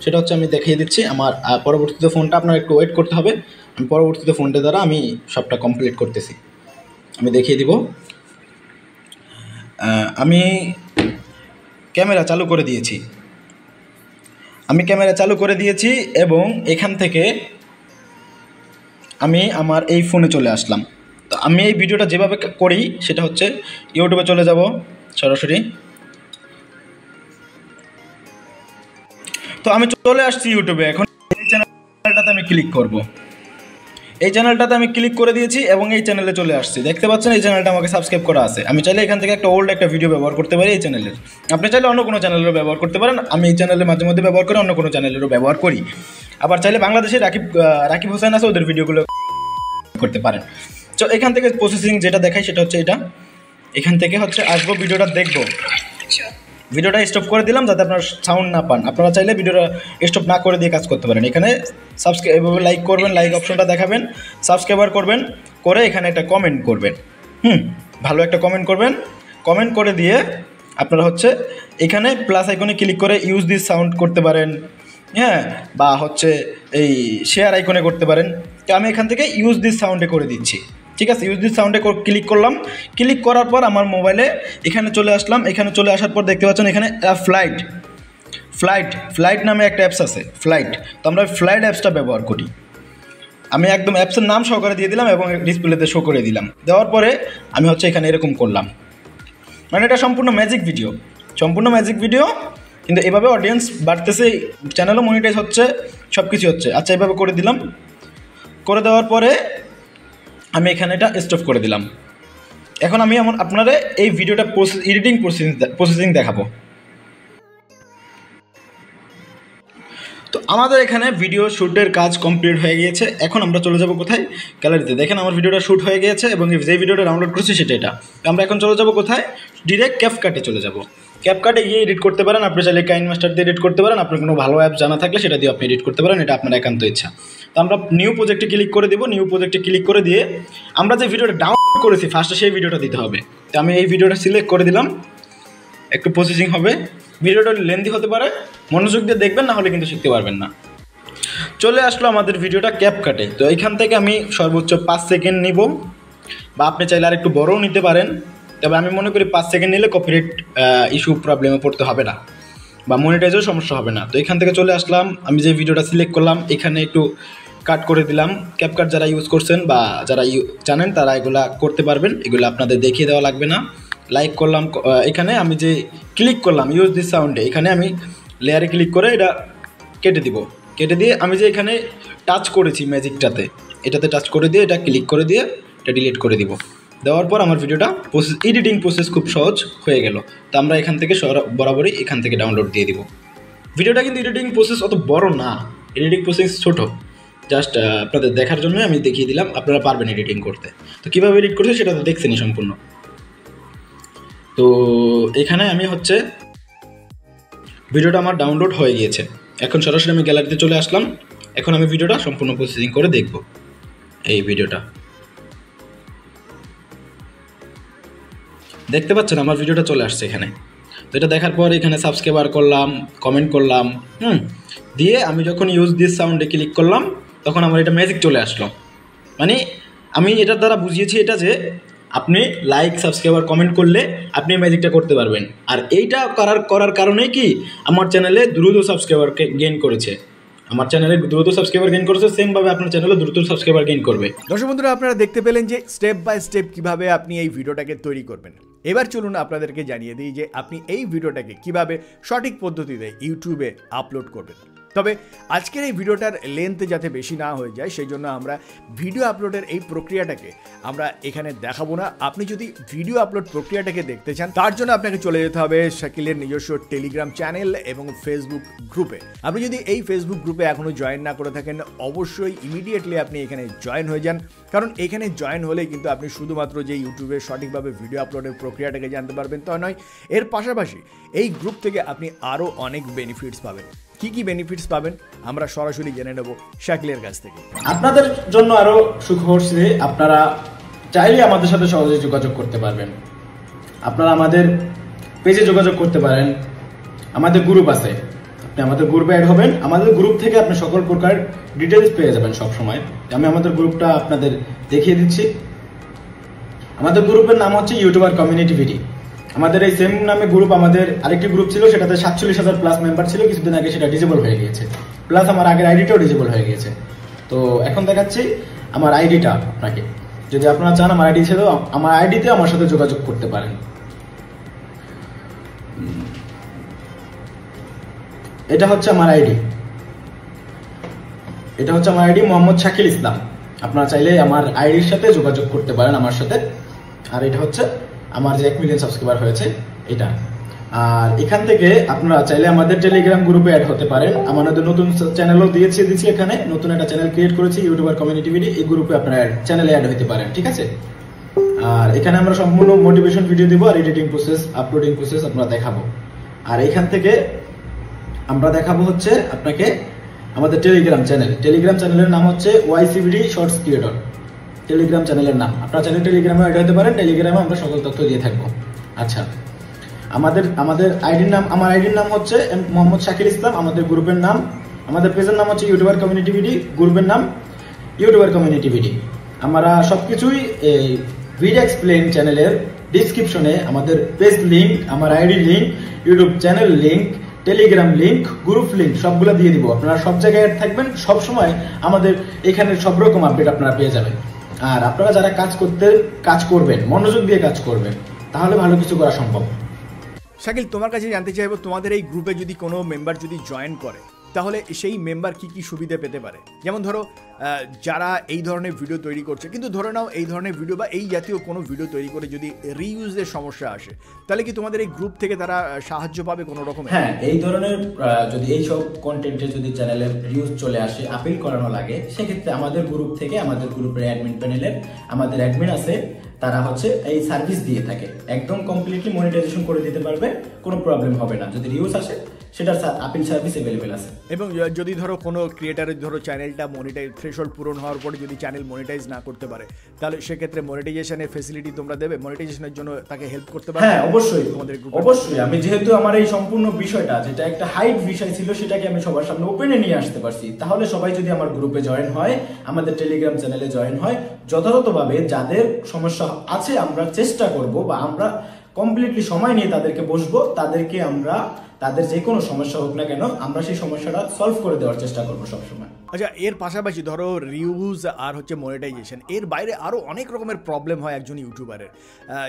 সেটা হচ্ছে আমি দেখিয়ে দিচ্ছি। আমার পরবর্তীতে ফোনটা আপনার একটু ওয়েট করতে হবে, আমি পরবর্তীতে ফোনটা দ্বারা আমি সবটা কমপ্লিট করতেছি, আমি দেখিয়ে দিব। আমি ক্যামেরা চালু করে দিয়েছি এবং এখান থেকে আমি আমার এই ফোনে চলে আসলাম। তো আমি এই ভিডিওটা যেভাবে করি সেটা হচ্ছে ইউটিউবে চলে যাব সরাসরি। তো আমি চলে আসছি ইউটিউবে। এখন এই চ্যানেলটাতে আমি ক্লিক করব। এই চ্যানেলটাতে আমি ক্লিক করে দিয়েছি এবং এই চ্যানেলে চলে আসছি। দেখতে পাচ্ছেন এই চ্যানেলটা আমাকে সাবস্ক্রাইব করা আছে। আমি চাইলে এখান থেকে একটা ওল্ড একটা ভিডিও ব্যবহার করতে পারি এই চ্যানেলের। আপনি চাইলে অন্য কোনো চ্যানেলেরও ব্যবহার করতে পারেন। আমি এই চ্যানেলে মাঝে মধ্যে ব্যবহার করি, অন্য কোনো চ্যানেলেরও ব্যবহার করি। আবার চাইলে বাংলাদেশের রাকিব হোসেন আছে, ওদের ভিডিওগুলো করতে পারেন। তো এখান থেকে প্রসেসিং যেটা দেখাই সেটা হচ্ছে এটা। এখান থেকে হচ্ছে আসবো, ভিডিওটা দেখবো। ভিডিওটা স্টপ করে দিলাম যাতে আপনার সাউন্ড না পান। আপনারা চাইলে ভিডিওটা স্টপ না করে দিয়ে কাজ করতে পারেন। এখানে সাবস্ক্রাইব লাইক করবেন, লাইক অপশনটা দেখাবেন, সাবস্ক্রাইবার করবেন, করে এখানে একটা কমেন্ট করবেন। ভালো একটা কমেন্ট করবেন। কমেন্ট করে দিয়ে আপনারা হচ্ছে এখানে প্লাস আইকনে ক্লিক করে ইউজ দিস সাউন্ড করতে পারেন, হ্যাঁ, বা হচ্ছে এই শেয়ার আইকনে করতে পারেন। তো আমি এখান থেকে ইউজ দিস সাউন্ডে করে দিচ্ছি। ঠিক আছে, ইউজ দিস সাউন্ডে ক্লিক করলাম। ক্লিক করার পর আমার মোবাইলে এখানে চলে আসলাম। এখানে চলে আসার পর দেখতে পাচ্ছেন এখানে ফ্লাইট নামে একটা অ্যাপস আছে, ফ্লাইট। তো আমরা ফ্লাইট অ্যাপসটা ব্যবহার করি। আমি একদম অ্যাপসের নাম সহকারে দিয়ে দিলাম এবং ডিসপ্লেতে শো করে দিলাম। দেওয়ার পরে আমি হচ্ছে এখানে এরকম করলাম। মানে এটা সম্পূর্ণ ম্যাজিক ভিডিও, কিন্তু এভাবে অডিয়েন্স বাড়তেছে, চ্যানেলও মনিটাইজ হচ্ছে, সব কিছু হচ্ছে। আচ্ছা, এভাবে করে দিলাম। করে দেওয়ার পরে আমি এখানে এটা স্টপ করে দিলাম। এখন আমি আপনারা এই ভিডিওটা এডিটিং প্রসেসিং দেখাবো। তো আমাদের এখানে ভিডিও শ্যুটের কাজ কমপ্লিট হয়ে গিয়েছে। এখন আমরা চলে যাব কোথায়? গ্যালারিতে। দেখেন আমার ভিডিওটা শ্যুট হয়ে গিয়েছে এবং যে ভিডিওটা ডাউনলোড করেছি সেটা এটা। আমরা এখন চলে যাব কোথায়? ডিরেক্ট ক্যাপকাটে চলে যাব। ক্যাপকাটে গিয়ে এডিট করতে পারেন। আপনি চাইলে কাইনমাস্টার দিয়ে এডিট করতে পারেন। আপনার কোনো ভালো অ্যাপ জানা থাকলে সেটা দিয়ে আপনি এডিট করতে পারেন, এটা আপনার একান্ত ইচ্ছা। তো আমরা নিউ প্রজেক্টে ক্লিক করে দেবো। নিউ প্রজেক্টে ক্লিক করে দিয়ে আমরা যে ভিডিওটা ডাউনলোড করেছি ফার্স্টে সেই ভিডিওটা দিতে হবে। তো আমি এই ভিডিওটা সিলেক্ট করে দিলাম। একটু প্রসেসিং হবে, ভিডিওটা লেন্দি হতে পারে, মনোযোগ দিয়ে দেখবেন, না হলে কিন্তু শিখতে পারবেন না। চলে আসলো আমাদের ভিডিওটা ক্যাপকাটে। তো এখান থেকে আমি সর্বোচ্চ 5 সেকেন্ড নিব, বা আপনি চাইলে আর একটু বড়ও নিতে পারেন। তবে আমি মনে করি 5 সেকেন্ড নিলে কপিরাইট ইস্যু প্রবলেমে পড়তে হবে না, বা মনিটাইজেও সমস্যা হবে না। তো এখান থেকে চলে আসলাম। আমি যে ভিডিওটা সিলেক্ট করলাম এখানে একটু কাট করে দিলাম। ক্যাপকাট যারা ইউজ করছেন বা যারা জানেন তারা এগুলা করতে পারবেন, এগুলো আপনাদের দেখিয়ে দেওয়া লাগবে না। লাইক করলাম। এখানে আমি যে ক্লিক করলাম ইউজ দিস সাউন্ডে, এখানে আমি লেয়ারে ক্লিক করে এটা কেটে দিব। কেটে দিয়ে আমি যে এখানে টাচ করেছি ম্যাজিকটাতে, এটাতে টাচ করে দিয়ে এটা ক্লিক করে দিয়ে এটা ডিলিট করে দিব। দেওয়ার পর আমার ভিডিওটা এডিটিং প্রসেস খুব সহজ হয়ে গেল। তো আমরা এখান থেকে বরাবরই এখান থেকে ডাউনলোড দিয়ে দিব। ভিডিওটা কিন্তু এডিটিং প্রসেস অত বড় না, এডিটিং প্রসেস ছোট, জাস্ট আপনাদের দেখার জন্য আমি দেখিয়ে দিলাম। আপনারা পারবেন এডিটিং করতে। তো কীভাবে এডিট করছে সেটা তো দেখছেনই সম্পূর্ণ। তো এখানে আমি হচ্ছে ভিডিওটা আমার ডাউনলোড হয়ে গিয়েছে। এখন সরাসরি আমি গ্যালারিতে চলে আসলাম। এখন আমি ভিডিওটা সম্পূর্ণ প্রসেসিং করে দেখব। এই ভিডিওটা দেখতে পাচ্ছেন, আমার ভিডিওটা চলে আসছে এখানে। তো এটা দেখার পর এখানে সাবস্ক্রাইবার করলাম, কমেন্ট করলাম, দিয়ে আমি যখন ইউজ দিস সাউন্ডে ক্লিক করলাম তখন আমার এটা ম্যাজিক চলে আসলো। মানে আমি এটার দ্বারা বুঝিয়েছি এটা যে আপনি লাইক, সাবস্ক্রাইবার, কমেন্ট করলে আপনি ম্যাজিকটা করতে পারবেন। আর এইটা করার কারণেই কি আমার চ্যানেলে দ্রুত সাবস্ক্রাইবার গেইন করেছে। আমার চ্যানেলে দ্রুত সাবস্ক্রাইবার গেইন করেছে, সেমভাবে আপনার চ্যানেলে দ্রুত সাবস্ক্রাইবার গেইন করবে। দর্শক বন্ধুরা, আপনারা দেখতে পেলেন যে স্টেপ বাই স্টেপ কিভাবে আপনি এই ভিডিওটাকে তৈরি করবেন। এবার চলুন আপনাদেরকে জানিয়ে দিই যে আপনি এই ভিডিওটাকে কিভাবে সঠিক পদ্ধতিতে ইউটিউবে আপলোড করবেন। তবে আজকের এই ভিডিওটার লেন্থ যাতে বেশি না হয়ে যায় সেই জন্য আমরা ভিডিও আপলোডের এই প্রক্রিয়াটাকে আমরা এখানে দেখাবো না। আপনি যদি ভিডিও আপলোড প্রক্রিয়াটাকে দেখতে চান তার জন্য আপনাকে চলে যেতে হবে শাকিলের নিজস্ব টেলিগ্রাম চ্যানেল এবং ফেসবুক গ্রুপে। আপনি যদি এই ফেসবুক গ্রুপে এখনও জয়েন না করে থাকেন অবশ্যই ইমিডিয়েটলি আপনি এখানে জয়েন হয়ে যান, কারণ এখানে জয়েন হলে কিন্তু আপনি শুধুমাত্র যে ইউটিউবে সঠিকভাবে ভিডিও আপলোডের প্রক্রিয়াটাকে জানতে পারবেন তা নয়, এর পাশাপাশি এই গ্রুপ থেকে আপনি আরও অনেক বেনিফিটস পাবেন। কি কি বেনিফিটস পাবেন আমরা সরাসরি জেনে নেব শাকিলের কাছ থেকে। আপনাদের জন্য আরো সুখবর যে আপনারা চাইলে আমাদের সাথে সহজে যোগাযোগ করতে পারবেন। আপনারা আমাদের পেজে যোগাযোগ করতে পারেন, আমাদের গ্রুপ আছে, আপনি আমাদের গ্রুপে অ্যাড হবেন। আমাদের গ্রুপ থেকে আপনি সকল প্রকার ডিটেলস পেয়ে যাবেন সব সময়। আমি আমাদের গ্রুপটা আপনাদের দেখিয়ে দিচ্ছি। আমাদের গ্রুপের নাম হচ্ছে ইউটিউবার কমিউনিটি ভিডি। আমাদের এই সেম নামে গ্রুপ আমাদের আরেকটি গ্রুপ ছিল, সেটাতে 47,000 প্লাস মেম্বার ছিল। কিছুদিন আগে সেটা ডিসেবল হয়ে গিয়েছে, প্লাস আমার আগের আইডিটাও ডিসেবল হয়ে গিয়েছে। তো এখন দেখাচ্ছি আমার আইডিটা আপনাকে। যদি আপনারা চান আমার আইডিতে আমার সাথে যোগাযোগ করতে পারেন। এটা হচ্ছে আমার আইডি মোহাম্মদ শাকিল ইসলাম। আপনারা চাইলে আমার আইডির সাথে যোগাযোগ করতে পারেন আমার সাথে। আর এটা হচ্ছে আমার যে 1 মিলিয়ন সাবস্ক্রাইবার হয়েছে এটা। আর এখান থেকে আপনারা চাইলে আমাদের টেলিগ্রাম গ্রুপে অ্যাড হতে পারেন। আমাদের নতুন চ্যানেলও দিয়েছি এখানে, নতুন একটা চ্যানেল ক্রিয়েট করেছি ইউটিউবার কমিউনিটি ভিডিও, এই গ্রুপে আপনারা চ্যানেলে অ্যাড হতে পারেন, ঠিক আছে। আর এখানে আমরা সম্পূর্ণ মোটিভেশন ভিডিও দিব আর এডিটিং প্রসেস, আপলোডিং প্রসেস আপনারা দেখাবো। আর এখান থেকে আমরা দেখাবো হচ্ছে আপনাকে আমাদের টেলিগ্রাম চ্যানেলের নাম হচ্ছে YCVD শর্টস ক্রিয়েটর, টেলিগ্রাম চ্যানেলের নাম। আপনারা চাইলে টেলিগ্রামে অ্যাড হতে পারেন, টেলিগ্রামে আমরা সকল তথ্য দিয়ে থাকবো। আচ্ছা, আমাদের আইডির নাম হচ্ছে মোহাম্মদ শাকিল ইসলাম, আমাদের গ্রুপের নাম, আমাদের পেজের নাম হচ্ছে ইউটিউবার কমিউনিটি ভিডি, গ্রুপের নাম ইউটিউবার কমিউনিটি ভিডি। আমরা সবকিছুই ভিডিও এক্সপ্লেইন চ্যানেলের ডিসক্রিপশনে আমাদের পেজ লিংক, আমার ID link, YouTube channel link, Telegram link, group link সবগুলো দিয়ে দিব। আপনারা সব জায়গায় থাকবেন, সব সময় আমাদের এখানে সব রকম আপডেট আপনারা পেয়ে যাবেন। আর আপনারা যারা কাজ করবেন, মনোযোগ দিয়ে কাজ করবেন, তাহলে ভালো কিছু করা সম্ভব। শাকিল, তোমার কাছে জানতে চাইবো, তোমাদের এই গ্রুপে যদি কোনো মেম্বার যদি জয়েন করে তাহলে সেই মেম্বার কি কি সুবিধা পেতে পারে? যেমন ধরো যারা এই ধরনের ভিডিও তৈরি করছে, কিন্তু ধরে নাও এই ধরনের ভিডিও বা এই জাতীয় কোনো ভিডিও তৈরি করে যদি রিইউজের সমস্যা আসে, তাহলে কি তোমাদের এই গ্রুপ থেকে তারা সাহায্য পাবে কোনো রকম? হ্যাঁ, এই ধরনের যদি এই সব কন্টেন্টে যদি চ্যানেলের রিউজ চলে আসে, আপিল করানো লাগে, সেক্ষেত্রে আমাদের গ্রুপ থেকে, আমাদের গ্রুপের অ্যাডমিন প্যানেলের আমাদের অ্যাডমিন আছে, তারা হচ্ছে এই সার্ভিস দিয়ে থাকে, একদম কমপ্লিটলি মনিটাইজেশন করে দিতে পারবে, কোনো প্রবলেম হবে না। যদি রিউজ আসে সেটার আপিল সার্ভিস अवेलेबल আছে। এবং যদি ধরো কোনো ক্রিয়েটারের চ্যানেলটা মনিটাইজ থ্রেশহোল্ড পূরণ হওয়ার পরে যদি চ্যানেল মনিটাইজ না করতে পারে, তাহলে সেক্ষেত্রে মনিটাইজেশনের ফ্যাসিলিটি তোমরা দেবে? মনিটাইজেশনের জন্য তাকে হেল্প করতে পারবে? হ্যাঁ, অবশ্যই। আমি যেহেতু আমার এই সম্পূর্ণ বিষয়টা যেটা একটা হাইড বিষয় ছিল, সেটাকে আমি সবার সামনে ওপেনে নিয়ে আসতে পারছি, তাহলে সবাই যদি আমার গ্রুপে জয়েন হয়, আমাদের টেলিগ্রাম চ্যানেলে জয়েন হয়, যথাযথভাবে যাদের সমস্যা আছে আমরা চেষ্টা করব, বা আমরা কমপ্লিটলি সময় নিয়ে তাদেরকে বসবো, তাদের যে কোনো সমস্যা হোক না কেন, আমরা সেই সমস্যাটা সলভ করে দেওয়ার চেষ্টা করবো সবসময়। আচ্ছা, এর পাশাপাশি ধরো রিউজ আর মনিটাইজেশন, এর বাইরে আরও অনেক রকমের প্রবলেম হয় একজন ইউটিউবারের।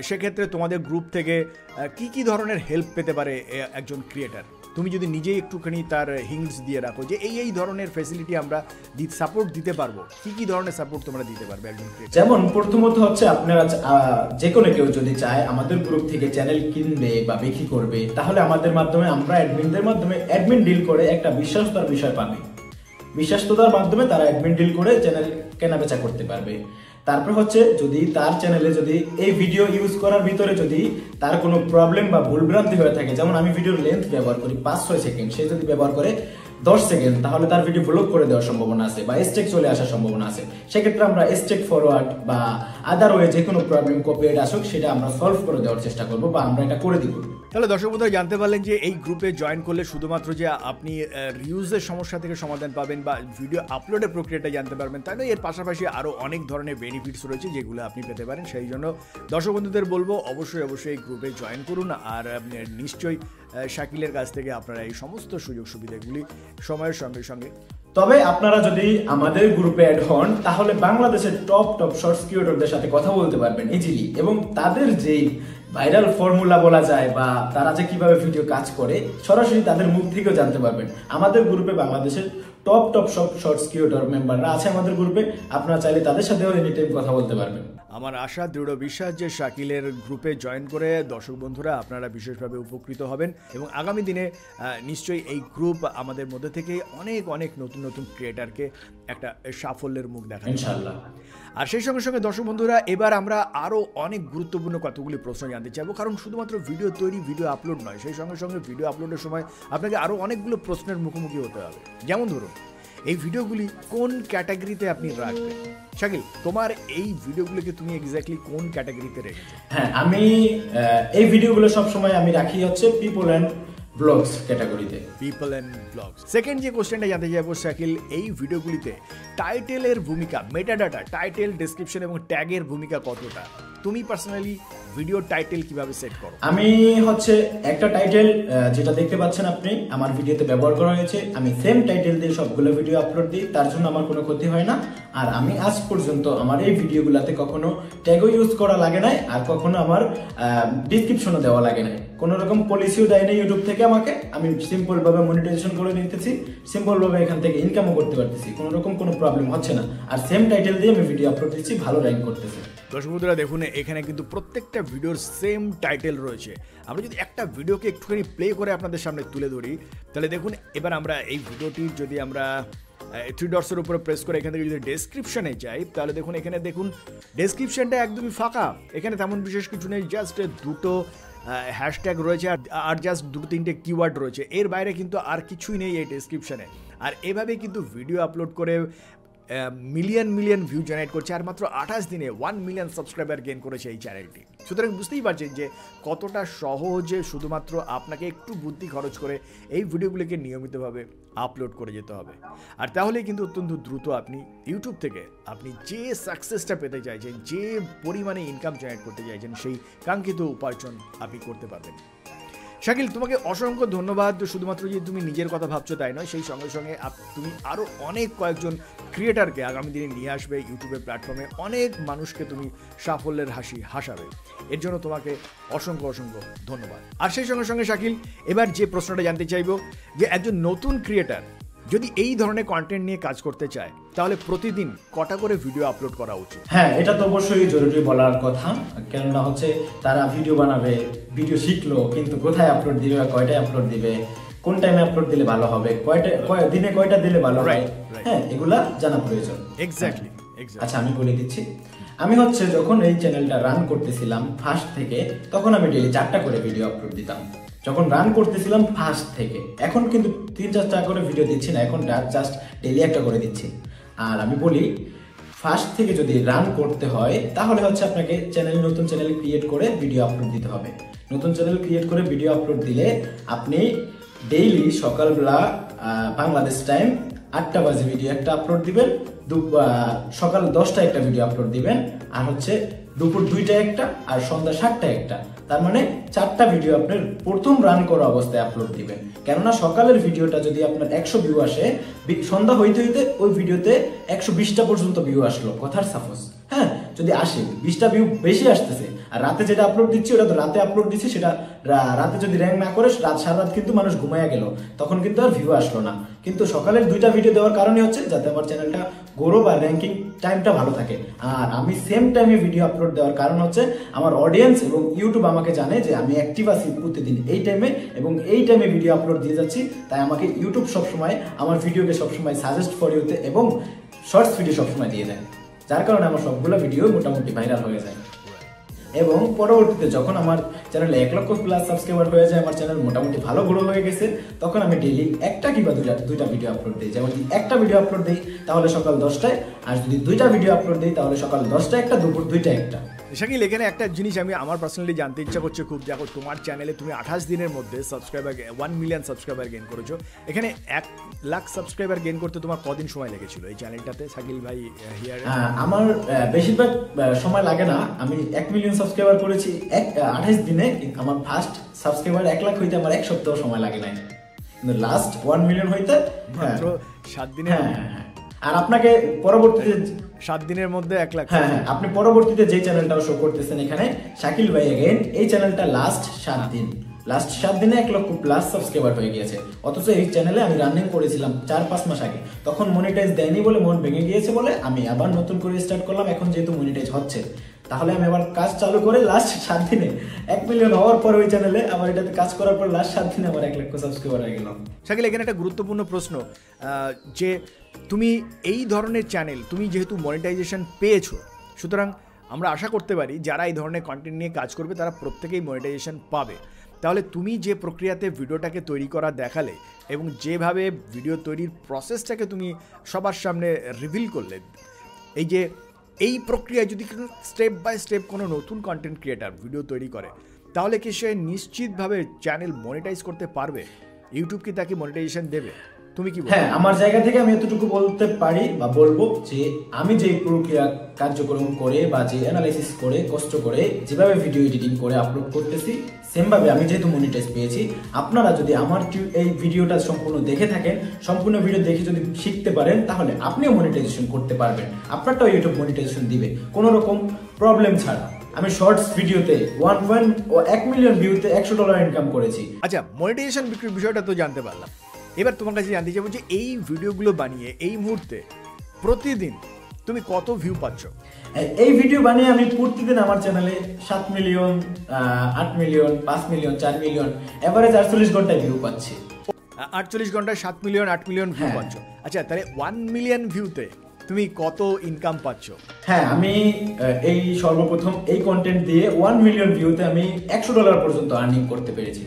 সেক্ষেত্রে তোমাদের গ্রুপ থেকে কি ধরনের হেল্প পেতে পারে একজন ক্রিয়েটার? তুমি যদি নিজেই একটুখানি তার হিন্টস দিয়ে রাখো যে এই ধরনের ফ্যাসিলিটি আমরা সাপোর্ট দিতে পারবো, কি ধরনের সাপোর্ট তোমরা দিতে পারবে একজন ক্রিয়েটার? যেমন প্রথমত হচ্ছে আপনারা যে কোনো কেউ যদি চায় আমাদের গ্রুপ থেকে চ্যানেল কিনবে বা বিক্রি করবে, তাহলে আমাদের মাধ্যমে, আমরা অ্যাডমিনদের মাধ্যমে, অ্যাডমিন ডিল করে একটা বিশ্বস্ততার বিষয় পাবে। বিশ্বস্ততার মাধ্যমে তারা অ্যাডমিন ডিল করে চ্যানেল কেনা বেচা করতে পারবে। তারপর হচ্ছে যদি তার চ্যানেলে যদি এই ভিডিও ইউজ করার ভিতরে যদি তার কোনো প্রবলেম বা ভুলভ্রান্তি হয়ে থাকে, যেমন আমি ভিডিওর লেন্থ ব্যবহার করি 5-6 সেকেন্ড, সে যদি ব্যবহার করে 10 সেকেন্ড, তাহলে তার ভিডিও ব্লক করে দেওয়ার সম্ভাবনা আছে বা স্টেক চলে আসার সম্ভাবনা আছে। সেক্ষেত্রে আমরা স্টেক ফরওয়ার্ড বা আদার ওয়ে যে কোনো প্রবলেম কপিরাইট আসুক, সেটা আমরা সলভ করে দেওয়ার চেষ্টা করব বা আমরা এটা করে দিব। তাহলে দর্শক বন্ধুরা জানতে পারলেন যে এই গ্রুপে জয়েন করলে শুধুমাত্র যে আপনি রিউজের সমস্যা থেকে সমাধান পাবেন বা ভিডিও আপলোডের প্রক্রিয়াটা জানতে পারবেন, তাই নয়, এর পাশাপাশি আরও অনেক ধরনের বেনিফিটস রয়েছে যেগুলো আপনি পেতে পারেন। সেই জন্য দর্শক বন্ধুদের বলবো অবশ্যই এই গ্রুপে জয়েন করুন, আর নিশ্চয়ই শাকিলের কাছ থেকে আপনারা এই সমস্ত সুযোগ সুবিধাগুলি সময়ের সঙ্গে সঙ্গে। তবে আপনারা যদি আমাদের গ্রুপে অ্যাড হন, তাহলে বাংলাদেশের টপ শর্টস ক্রিয়েটরদের সাথে কথা বলতে পারবেন ইজিলি, এবং তাদের যেই ভাইরাল ফর্মুলা বলা যায় বা তারা যে কিভাবে ভিডিও কাজ করে, সরাসরি তাদের মুখ থেকেও জানতে পারবেন। আমাদের গ্রুপে বাংলাদেশের টপ সব শর্টস ক্রিয়েটর মেম্বাররা আছে আমাদের গ্রুপে, আপনারা চাইলে তাদের সাথেও এনি টাইম কথা বলতে পারবেন। আমার আশা, দৃঢ় বিশ্বাস যে শাকিলের গ্রুপে জয়েন করে দর্শক বন্ধুরা আপনারা বিশেষভাবে উপকৃত হবেন, এবং আগামী দিনে নিশ্চয়ই এই গ্রুপ আমাদের মধ্যে থেকে অনেক নতুন ক্রিয়েটারকে একটা সাফল্যের মুখ দেখাবে ইনশাআল্লাহ। আর সেই সঙ্গে সঙ্গে দর্শক বন্ধুরা, এবার আমরা আরও অনেক গুরুত্বপূর্ণ কতগুলি প্রশ্ন জানতে চাইবো, কারণ শুধুমাত্র ভিডিও তৈরি, ভিডিও আপলোড নয়, সেই সঙ্গে ভিডিও আপলোডের সময় আপনাকে আরও অনেকগুলো প্রশ্নের মুখোমুখি হতে হবে। যেমন ধরুন, এই ভিডিওগুলি কোন ক্যাটাগরিতে আপনি রাখবেন? শাকিল, তোমার এই ভিডিওগুলোকে তুমি এক্স্যাক্টলি কোন ক্যাটাগরিতে রেখেছো? হ্যাঁ, আমি এই ভিডিওগুলো সবসময় আমি রাখি হচ্ছে পিপল অ্যান্ড ব্লগস ক্যাটাগরিতে। People and blogs. সেকেন্ড যে কোশ্চেনটা জানতে যাবো শাকিল, এই ভিডিওগুলিতে টাইটেলের ভূমিকা, মেটাডাটা, টাইটেল, ডেসক্রিপশন এবং ট্যাগের ভূমিকা কতটা? তুমি পার্সোনালি ভিডিও টাইটেল কিভাবে সেট করো? আমি হচ্ছে একটা টাইটেল যেটা দেখতে পাচ্ছেন আপনি আমার ভিডিওতে ব্যবহার করা হয়েছে, আমি সেম টাইটেল দিয়ে সবগুলো ভিডিও আপলোড দিই, তার জন্য আমার কোনো ক্ষতি হয় না। আর আমি আজ পর্যন্ত আমার এই ভিডিওগুলোতে কখনো ট্যাগও ইউজ করা লাগে নাই, আর কখনো আমার ডিসক্রিপশনও দেওয়া লাগে নাই, কোনো রকম পলিসিও দেয় না ইউটিউব থেকে আমাকে। আমি সিম্পল ভাবে মনিটাইজেশন করে নিতেছি, সিম্পল ভাবে এখান থেকে ইনকামও করতে পারতেছি, কোনো রকম কোনো প্রবলেম হচ্ছে না। আর সেম টাইটেল দিয়ে আমি ভিডিও আপলোড দিচ্ছি, ভালো র্যাঙ্ক করতেছে। দর্শক বন্ধুরা দেখুন, এখানে কিন্তু প্রত্যেকটা ভিডিওর সেম টাইটেল রয়েছে। আমরা যদি একটা ভিডিওকে একটুখানি প্লে করে আপনাদের সামনে তুলে ধরি, তাহলে দেখুন এবার আমরা এই ভিডিওটির যদি আমরা 3 ডটসের উপরে প্রেস করে এখান থেকে যদি ডেসক্রিপশনে যাই, তাহলে দেখুন এখানে দেখুন ডেসক্রিপশনটা একদমই ফাঁকা। এখানে তেমন বিশেষ কিছু নেই, জাস্ট দুটো হ্যাশট্যাগ রয়েছে আর জাস্ট 2-3টে কিওয়ার্ড রয়েছে। এর বাইরে কিন্তু আর কিছুই নেই এই ডেসক্রিপশনে। আর এভাবে কিন্তু ভিডিও আপলোড করে মিলিয়ন ভিউ জেনারেট করছে, আর মাত্র 28 দিনে 1 মিলিয়ন সাবস্ক্রাইবার গেইন করেছে এই চ্যানেলটি। সুতরাং বুঝতেই পারছেন যে কতটা সহজে শুধুমাত্র আপনাকে একটু বুদ্ধি খরচ করে এই ভিডিওগুলিকে নিয়মিতভাবে আপলোড করে যেতে হবে। আর তাহলেই কিন্তু অত্যন্ত দ্রুত আপনি ইউটিউব থেকে আপনি যে সাকসেসটা পেতে চাইছেন, যে পরিমাণে ইনকাম জেনারেট করতে চাইছেন, সেই কাঙ্ক্ষিত উপার্জন আপনি করতে পারবেন। শাকিল, তোমাকে অসংখ্য ধন্যবাদ। শুধুমাত্র যে তুমি নিজের কথা ভাবছো তাই নয়, সেই সঙ্গে সঙ্গে তুমি আরও অনেক কয়েকজন ক্রিয়েটারকে আগামী দিনে নিয়ে আসবে ইউটিউবের প্ল্যাটফর্মে, অনেক মানুষকে তুমি সাফল্যের হাসি হাসাবে। এর জন্য তোমাকে অসংখ্য ধন্যবাদ। আর সেই সঙ্গে সঙ্গে শাকিল, এবার যে প্রশ্নটা জানতে চাইবো যে একজন নতুন ক্রিয়েটার যদি এই ধরনের কন্টেন্ট নিয়ে কাজ করতে চায়, তাহলে প্রতিদিন কটা করে ভিডিও আপলোড করা উচিত? হ্যাঁ, এটা তো অবশ্যই জরুরি বলার কথা, কেননা হচ্ছে তারা ভিডিও বানাবে, ভিডিও শিখলো, কিন্তু কোথায় আপলোড দিবে, কয়টায় আপলোড দিবে, কোন টাইমে আপলোড দিলে ভালো হবে, দিনে কয়টা দিলে ভালো হয়, হ্যাঁ এগুলা জানা প্রয়োজন। এক্স্যাক্টলি। আচ্ছা, আমি বলে দিচ্ছি। আমি হচ্ছে যখন এই চ্যানেলটা রান করতেছিলাম ফার্স্ট থেকে, তখন আমি ডেইলি 4টা করে ভিডিও আপলোড দিতাম, যখন রান করতেছিলাম ফার্স্ট থেকে। এখন কিন্তু 3-4টা করে ভিডিও দিচ্ছি না, এখন জাস্ট ডেইলি একটা করে দিচ্ছি। আর আমি বলি, ফার্স্ট থেকে যদি রান করতে হয় তাহলে হচ্ছে আপনাকে নতুন চ্যানেল ক্রিয়েট করে ভিডিও আপলোড দিতে হবে। নতুন চ্যানেল ক্রিয়েট করে ভিডিও আপলোড দিলে আপনি ডেইলি সকালবেলা বাংলাদেশ টাইম 8টা বাজে ভিডিও একটা আপলোড দিবেন, সকাল 10টায় একটা ভিডিও আপলোড দিবেন, আর হচ্ছে দুপুর 2টায় একটা, আর সন্ধ্যা 7টায় একটা। তার মানে 4টা ভিডিও আপনার প্রথম রান করা অবস্থায় আপলোড দিবেন। কেননা সকালের ভিডিওটা যদি আপনার 100 ভিউ আসে, সন্ধ্যা হইতে হইতে ওই ভিডিওতে 120টা পর্যন্ত ভিউ আসলো, কথার সাপোজ, হ্যাঁ, যদি আসে 20টা ভিউ বেশি আসতেছে, আর রাতে যেটা আপলোড দিচ্ছি ওটা তো রাতে আপলোড দিচ্ছি, সেটা রাতে যদি র্যাঙ্ক না করে সারা রাত কিন্তু মানুষ ঘুমাইয়া গেল, তখন কিন্তু আর ভিউ আসলো না। কিন্তু সকালের 2টা ভিডিও দেওয়ার কারণে হচ্ছে যাতে আমার চ্যানেলটা গ্রো বা র্যাঙ্কিং টাইমটা ভালো থাকে। আর আমি সেম টাইমে ভিডিও আপলোড দেওয়ার কারণ হচ্ছে আমার অডিয়েন্স এবং ইউটিউব আমাকে জানে যে আমি অ্যাক্টিভ আছি প্রতিদিন এই টাইমে, এবং এই টাইমে ভিডিও আপলোড দিয়ে যাচ্ছি। তাই আমাকে ইউটিউব সবসময় আমার ভিডিওকে সবসময় সাজেস্ট ফর ইউতে এবং শর্টস ভিডিও সবসময় দিয়ে দেয়, যার কারণে আমার সবগুলো ভিডিও মোটামুটি ভাইরাল হয়ে যায়। এবং পরবর্তীতে যখন আমার চ্যানেলে 1 লক্ষ প্লাস সাবস্ক্রাইবার হয়ে যায়, আমার চ্যানেল মোটামুটি ভালো গ্রো হয়ে গেছে, তখন আমি ডেইলি একটা কিংবা দুইটা ভিডিও আপলোড দিই। যেমন যদি একটা ভিডিও আপলোড দিই তাহলে সকাল 10টায়, আর যদি 2টা ভিডিও আপলোড দিই তাহলে সকাল 10টায় একটা, দুপুর 2টায় একটা। শাকিল, এখানে একটা জিনিস আমার পার্সোনালি জানতে ইচ্ছা করছে খুব। দেখো, তোমার চ্যানেলে তুমি 28 দিনের মধ্যে 1 মিলিয়ন সাবস্ক্রাইবার গেইন করেছো। এখানে 1 লাখ সাবস্ক্রাইবার গেইন করতে তোমার কদিন সময় লেগেছিল এই চ্যানেলটাতে শাকিল ভাই হিয়ার? আমার বেশিরভাগ সময় লাগে না। আমি 1 মিলিয়ন সাবস্ক্রাইবার করেছি 28 দিনে। আমার ফার্স্ট সাবস্ক্রাইবার 1 লাখ হইতে আমার 1 সপ্তাহ সময় লাগে নাই, কিন্তু লাস্ট 1 মিলিয়ন হইতে মাত্র 7 দিনে। হ্যাঁ, আর আপনাকে পরবর্তীতে 7 দিনের মধ্যে 1 লাখ। হ্যাঁ, আপনি পরবর্তীতে যে চ্যানেলটাও শো করতেছেন এখানে শাকিল ভাই এগেইন, এই চ্যানেলটা লাস্ট 7 দিনে 1 লক্ষ প্লাস সাবস্ক্রাইবার হয়ে গিয়েছে। অথচ এই চ্যানেলে আমি রানিং করেছিলাম 4-5 মাস আগে, তখন মনিটাইজ দেয়নি বলে, মন ভেঙে গিয়েছে বলে আমি আবার নতুন করে স্টার্ট করলাম। এখন যেহেতু মনিটাইজ হচ্ছে, তাহলে আমি আবার কাজ চালু করে লাস্ট 7 দিনে 1 মিলিয়ন হওয়ার পর ওই চ্যানেলে আবার এটাতে কাজ করার পর লাস্ট 7 দিনে আমার 1 লক্ষ সাবস্ক্রাইবার হয়ে গেল। শাকিল, এখানে একটা গুরুত্বপূর্ণ প্রশ্ন, যে তুমি এই ধরনের চ্যানেল, তুমি যেহেতু মনিটাইজেশন পেয়েছো, সুতরাং আমরা আশা করতে পারি যারা এই ধরনের কন্টেন্ট নিয়ে কাজ করবে তারা প্রত্যেকেই মনিটাইজেশন পাবে। তাহলে তুমি যে প্রক্রিয়াতে ভিডিওটাকে তৈরি করা দেখালে এবং যেভাবে ভিডিও তৈরির প্রসেসটাকে তুমি সবার সামনে রিভিল করলে, এই প্রক্রিয়ায় যদি স্টেপ বাই স্টেপ কোনো নতুন কন্টেন্ট ক্রিয়েটার ভিডিও তৈরি করে, তাহলে কি সে নিশ্চিতভাবে চ্যানেল মনিটাইজ করতে পারবে? ইউটিউব কি তাকে মনিটাইজেশন দেবে? তুমি কি বলো? হ্যাঁ, আমার জায়গা থেকে আমি এতটুকু বলতে পারি বা বলবো যে আমি যে প্রক্রিয়া কার্যক্রম করে বা যে অ্যানালাইসিস করে কষ্ট করে যেভাবে ভিডিও এডিটিং করে আপলোড করতেছি, সেম ভাবে আমি যেহেতু মনিটাইজ পেয়েছি, আপনারা যদি আমার এই ভিডিওটা সম্পূর্ণ দেখে থাকেন, সম্পূর্ণ ভিডিও দেখে যদি শিখতে পারেন, তাহলে আপনিও মনিটাইজেশন করতে পারবেন, আপনারটাও ইউটিউব মনিটাইজেশন দিবে কোনো রকম প্রবলেম ছাড়া। আমি শর্টস ভিডিওতে 1 মিলিয়ন ভিউতে $100 ইনকাম করেছি। আচ্ছা, মনিটাইজেশন বিক্রির বিষয়টা তো জানতে পারলাম। এবার তোমার কাছে জানতে চাইবো যে এই ভিডিওগুলো বানিয়ে এই মুহূর্তে প্রতিদিন তুমি কত ভিউ পাচ্ছ? এই ভিডিও বানিয়ে আমি প্রতিদিন আমার চ্যানেলে 7 million, 8 million, 5 million, 4 million, average 48 ঘন্টায় ভিউ পাচ্ছি। 48 ঘন্টায় 7 মিলিয়ন, 8 মিলিয়ন ভিউ পাচ্ছ। আচ্ছা, তাহলে 1 মিলিয়ন ভিউতে তুমি কত ইনকাম পাচ্ছ? হ্যাঁ, আমি এই সর্বপ্রথম এই কন্টেন্ট দিয়ে 1 মিলিয়ন ভিউতে আমি $100 পর্যন্ত আর্নিং করতে পেরেছি।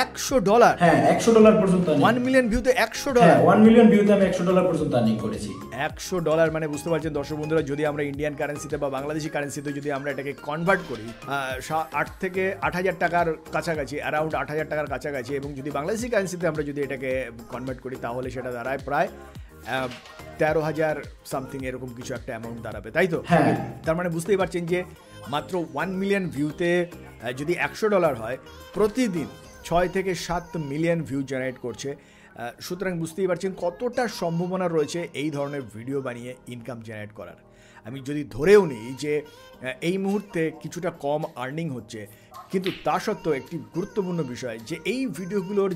$100? হ্যাঁ, $100 পর্যন্ত। 1 মিলিয়ন ভিউতে $100? হ্যাঁ, 1 মিলিয়ন ভিউতে আমি $100 পর্যন্ত আর্নিং করেছি। $100 মানে বুঝতে পারছেন দর্শক বন্ধুরা, যদি আমরা ইন্ডিয়ান কারেন্সিতে বা বাংলাদেশি কারেন্সিতে যদি আমরা এটাকে কনভার্ট করি 8 থেকে 8,000 টাকার কাছাকাছি, অ্যারাউন্ড 8,000 টাকার কাছাকাছি, এবং যদি বাংলাদেশি কারেন্সিতে আমরা যদি এটাকে কনভার্ট করি তাহলে সেটা দাঁড়ায় প্রায় 13,000 সামথিং, এরকম কিছু একটা অ্যামাউন্ট দাঁড়াবে, তাই তো? হ্যাঁ। তার মানে বুঝতেই পারছেন যে মাত্র 1 মিলিয়ন ভিউতে যদি $100 হয়, প্রতিদিন 6 থেকে 7 মিলিয়ন ভিউ জেনারেট করছে। সুতরাং বুঝতেই পারছেন কতটা সম্ভাবনা রয়েছে এই ধরনের ভিডিও বানিয়ে ইনকাম জেনারেট করার। আমি যদি ধরেও নিই যে এই মুহূর্তে কিছুটা কম আর্নিং হচ্ছে, কিন্তু তা সত্ত্বেও একটি গুরুত্বপূর্ণ বিষয় যে এই ভিডিওগুলোর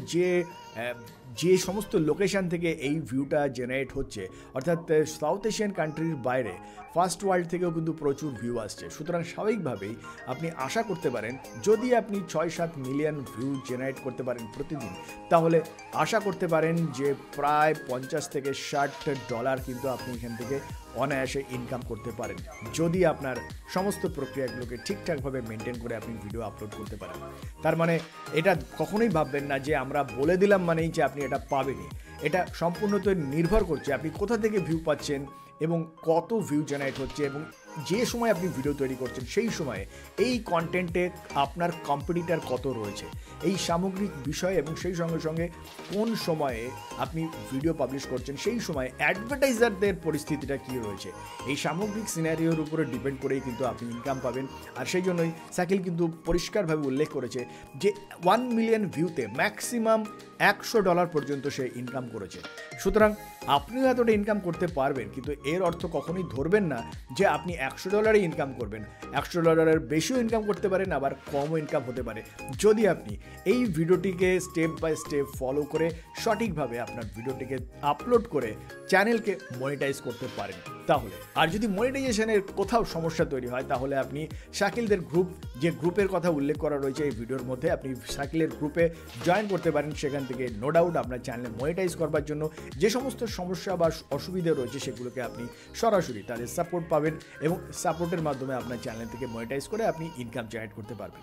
যে সমস্ত লোকেশান থেকে এই ভিউটা জেনারেট হচ্ছে, অর্থাৎ সাউথ এশিয়ান কান্ট্রির বাইরে, ফার্স্ট ওয়ার্ল্ড থেকেও কিন্তু প্রচুর ভিউ আসছে। সুতরাং স্বাভাবিকভাবেই আপনি আশা করতে পারেন যদি আপনি 6-7 মিলিয়ন ভিউ জেনারেট করতে পারেন প্রতিদিন, তাহলে আশা করতে পারেন যে প্রায় $50 থেকে $60 কিন্তু আপনি এখান থেকে অনায়াসে ইনকাম করতে পারেন, যদি আপনার সমস্ত প্রক্রিয়াগুলোকে ঠিকঠাকভাবে মেনটেন করে আপনি ভিডিও আপলোড করতে পারেন। তার মানে এটা কখনোই ভাববেন না যে আমরা বলে দিলাম মানেই যে আপনি এটা পাবেনই। এটা সম্পূর্ণত নির্ভর করছে আপনি কোথা থেকে ভিউ পাচ্ছেন এবং কত ভিউ জেনারেট হচ্ছে, এবং যে সময় আপনি ভিডিও তৈরি করছেন সেই সময়ে এই কন্টেন্টে আপনার কম্পিটিটর কত রয়েছে, এই সামগ্রিক বিষয়, এবং সেই সঙ্গে সঙ্গে কোন সময়ে আপনি ভিডিও পাবলিশ করছেন সেই সময় অ্যাডভার্টাইজারদের পরিস্থিতিটা কী রয়েছে, এই সামগ্রিক সিনারিওর উপরে ডিপেন্ড করেই কিন্তু আপনি ইনকাম পাবেন। আর সেই জন্যই শাকিল কিন্তু পরিষ্কারভাবে উল্লেখ করেছে যে 1 মিলিয়ন ভিউতে ম্যাক্সিমাম $100 পর্যন্ত সে ইনকাম করেছে। সুতরাং আপনিও এতটা ইনকাম করতে পারবেন, কিন্তু এর অর্থ কখনোই ধরবেন না যে আপনি $100 ইনকাম করবেন। $100 বেশিও ইনকাম করতে পারেন, আবার কমও ইনকাম হতে পারে, যদি আপনি এই ভিডিওটিকে স্টেপ বাই স্টেপ ফলো করে সঠিকভাবে আপনার ভিডিওটিকে আপলোড করে চ্যানেলকে মনিটাইজ করতে পারেন তাহলে। আর যদি মনিটাইজেশনের কোথাও সমস্যা তৈরি হয়, তাহলে আপনি শাকিলদের গ্রুপ, যে গ্রুপের কথা উল্লেখ করা রয়েছে এই ভিডিওর মধ্যে, আপনি শাকিলের গ্রুপে জয়েন করতে পারেন। সেখান থেকে নো ডাউট আপনার চ্যানেলে মনিটাইজ করবার জন্য যে সমস্ত সমস্যা বা অসুবিধা রয়েছে সেগুলোকে আপনি সরাসরি তাদের সাপোর্ট পাবেন, এবং সাপোর্টের মাধ্যমে আপনার চ্যানেল থেকে মনিটাইজ করে আপনি ইনকাম জেনারেট করতে পারবেন।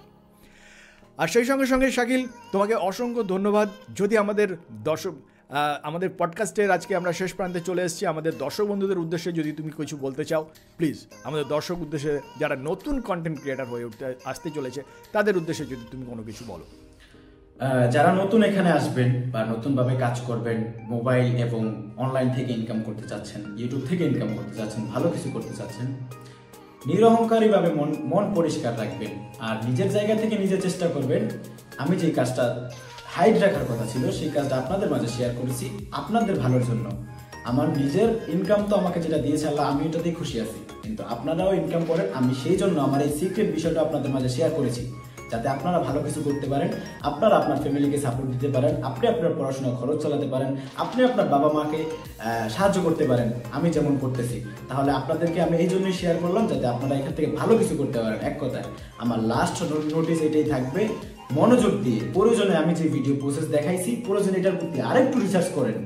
আর সেই সঙ্গে সঙ্গে শাকিল, তোমাকে অসংখ্য ধন্যবাদ। যদি আমাদের পডকাস্টের আজকে আমরা শেষ প্রান্তে চলে এসেছি, আমাদের দর্শক বন্ধুদের উদ্দেশ্যে যদি তুমি কিছু বলতে চাও, প্লিজ আমাদের দর্শক উদ্দেশ্যে, যারা নতুন কন্টেন্ট ক্রিয়েটার হয়ে আসতে চলেছে তাদের উদ্দেশ্যে যদি তুমি কোনো কিছু বলো। যারা নতুন এখানে আসবেন বা নতুনভাবে কাজ করবেন, মোবাইল এবং অনলাইন থেকে ইনকাম করতে চাচ্ছেন, ইউটিউব থেকে ইনকাম করতে চাচ্ছেন, ভালো কিছু করতে চাচ্ছেন, নিরহংকারীভাবে মন পরিষ্কার রাখবেন আর নিজের জায়গা থেকে নিজে চেষ্টা করবেন। আমি যে কাজটা হাইড রাখার কথা ছিল সেই কাজটা আপনাদের মাঝে শেয়ার করেছি আপনাদের ভালোর জন্য। আমার নিজের ইনকাম তো আমাকে যেটা দিয়েছে আল্লাহ, আমি এটাতেই খুশি আছি, কিন্তু আপনারাও ইনকাম করেন, আমি সেই জন্য আমার এই সিক্রেট বিষয়টা আপনাদের মাঝে শেয়ার করেছি, যাতে আপনারা ভালো কিছু করতে পারেন, আপনারা আপনার ফ্যামিলিকে সাপোর্ট দিতে পারেন, আপনি আপনার পড়াশোনার খরচ চালাতে পারেন, আপনি আপনার বাবা মাকে সাহায্য করতে পারেন, আমি যেমন করতেছি। তাহলে আপনাদেরকে আমি এই জন্যই শেয়ার করলাম যাতে আপনারা এখান থেকে ভালো কিছু করতে পারেন। এক কথায় আমার লাস্ট নোটিস এটাই থাকবে, মনোযোগ দিয়ে প্রয়োজনে আমি যে ভিডিও প্রসেস দেখাইছি প্রয়োজনে এটার প্রতি আরেকটু রিসার্চ করেন,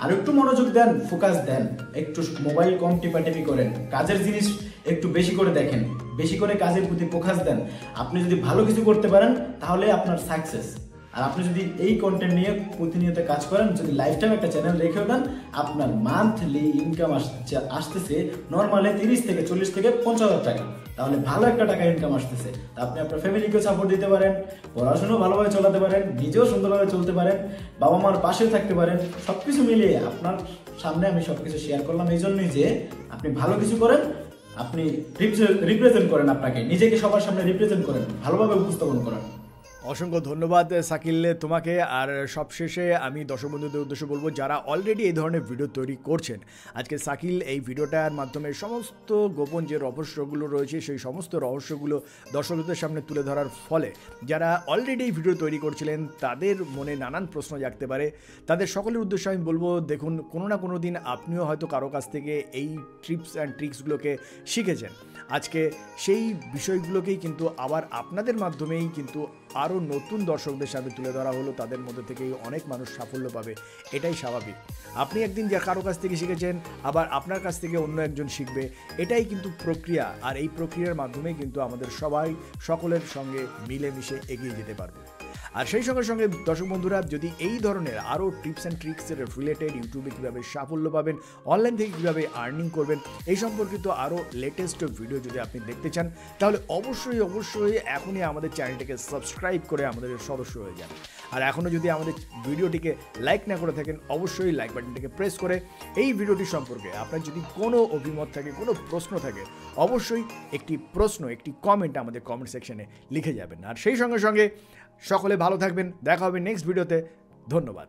আর একটু মনোযোগ দেন, ফোকাস দেন, একটু মোবাইল কম টিপাটিপি করেন, কাজের জিনিস একটু বেশি করে দেখেন, বেশি করে কাজের প্রতি ফোকাস দেন। আপনি যদি ভালো কিছু করতে পারেন তাহলে আপনার সাকসেস, আর আপনি যদি এই কন্টেন্ট নিয়ে প্রতিনিয়ত কাজ করেন, যদি লাইফ টাইম একটা চ্যানেল রেখেও দেন, আপনার মান্থলি ইনকাম আসতেছে নর্মালি 30 থেকে 40 থেকে 50,000 টাকা। তাহলে ভালো একটা টাকা ইনকাম আসতেছে। তা আপনি আপনার ফ্যামিলিকেও সাপোর্ট দিতে পারেন, পড়াশোনাও ভালোভাবে চালাতে পারেন, নিজেও সুন্দরভাবে চলতে পারেন, বাবা মার পাশে থাকতে পারেন। সবকিছু মিলিয়ে আপনার সামনে আমি সবকিছু শেয়ার করলাম এই জন্যই যে আপনি ভালো কিছু করেন, আপনি রিপ্রেজেন্ট করেন, আপনাকে নিজেকে সবার সামনে রিপ্রেজেন্ট করেন, ভালোভাবে উপস্থাপন করেন। অসংখ্য ধন্যবাদ শাকিল তোমাকে। আর সবশেষে আমি দর্শক বন্ধুদের উদ্দেশ্যে বলবো, যারা অলরেডি এই ধরনের ভিডিও তৈরি করছেন, আজকে শাকিল এই ভিডিওটার মাধ্যমে সমস্ত গোপন যে রহস্যগুলো রয়েছে সেই সমস্ত রহস্যগুলো দর্শকদের সামনে তুলে ধরার ফলে যারা অলরেডি এই ভিডিও তৈরি করছিলেন তাদের মনে নানান প্রশ্ন জাগতে পারে। তাদের সকলের উদ্দেশ্যে আমি বলবো, দেখুন কোনো না কোনো দিন আপনিও হয়তো কারো কাছ থেকে এই টিপস অ্যান্ড ট্রিক্সগুলোকে শিখেছেন। আজকে সেই বিষয়গুলোকেই কিন্তু আবার আপনাদের মাধ্যমেই কিন্তু আরও নতুন দর্শকদের সামনে তুলে ধরা হলো। তাদের মধ্যে থেকেই অনেক মানুষ সাফল্য পাবে, এটাই স্বাভাবিক। আপনি একদিন যা কারো কাছ থেকে শিখেছেন, আবার আপনার কাছ থেকে অন্য একজন শিখবে, এটাই কিন্তু প্রক্রিয়া। আর এই প্রক্রিয়ার মাধ্যমেই কিন্তু আমাদের সকলের সঙ্গে মিলেমিশে এগিয়ে যেতে পারবো। আর সেই সঙ্গে সঙ্গে দর্শক বন্ধুরা, যদি এই ধরনের আরও টিপস অ্যান্ড ট্রিক্সের রিলেটেড ইউটিউবে কীভাবে সাফল্য পাবেন, অনলাইন থেকে কীভাবে আর্নিং করবেন, এই সম্পর্কিত আরও লেটেস্ট ভিডিও যদি আপনি দেখতে চান, তাহলে অবশ্যই এখনই আমাদের চ্যানেলটিকে সাবস্ক্রাইব করে আমাদের সদস্য হয়ে যান। আর এখনও যদি আমাদের ভিডিওটিকে লাইক না করে থাকেন, অবশ্যই লাইক বাটনটিকে প্রেস করে এই ভিডিওটি সম্পর্কে আপনার যদি কোনো অভিমত থাকে, কোনো প্রশ্ন থাকে, অবশ্যই একটি কমেন্ট আমাদের কমেন্ট সেকশনে লিখে যাবেন। আর সেই সঙ্গে সঙ্গে সকলে ভালো থাকবেন, দেখা হবে নেক্সট ভিডিওতে। ধন্যবাদ।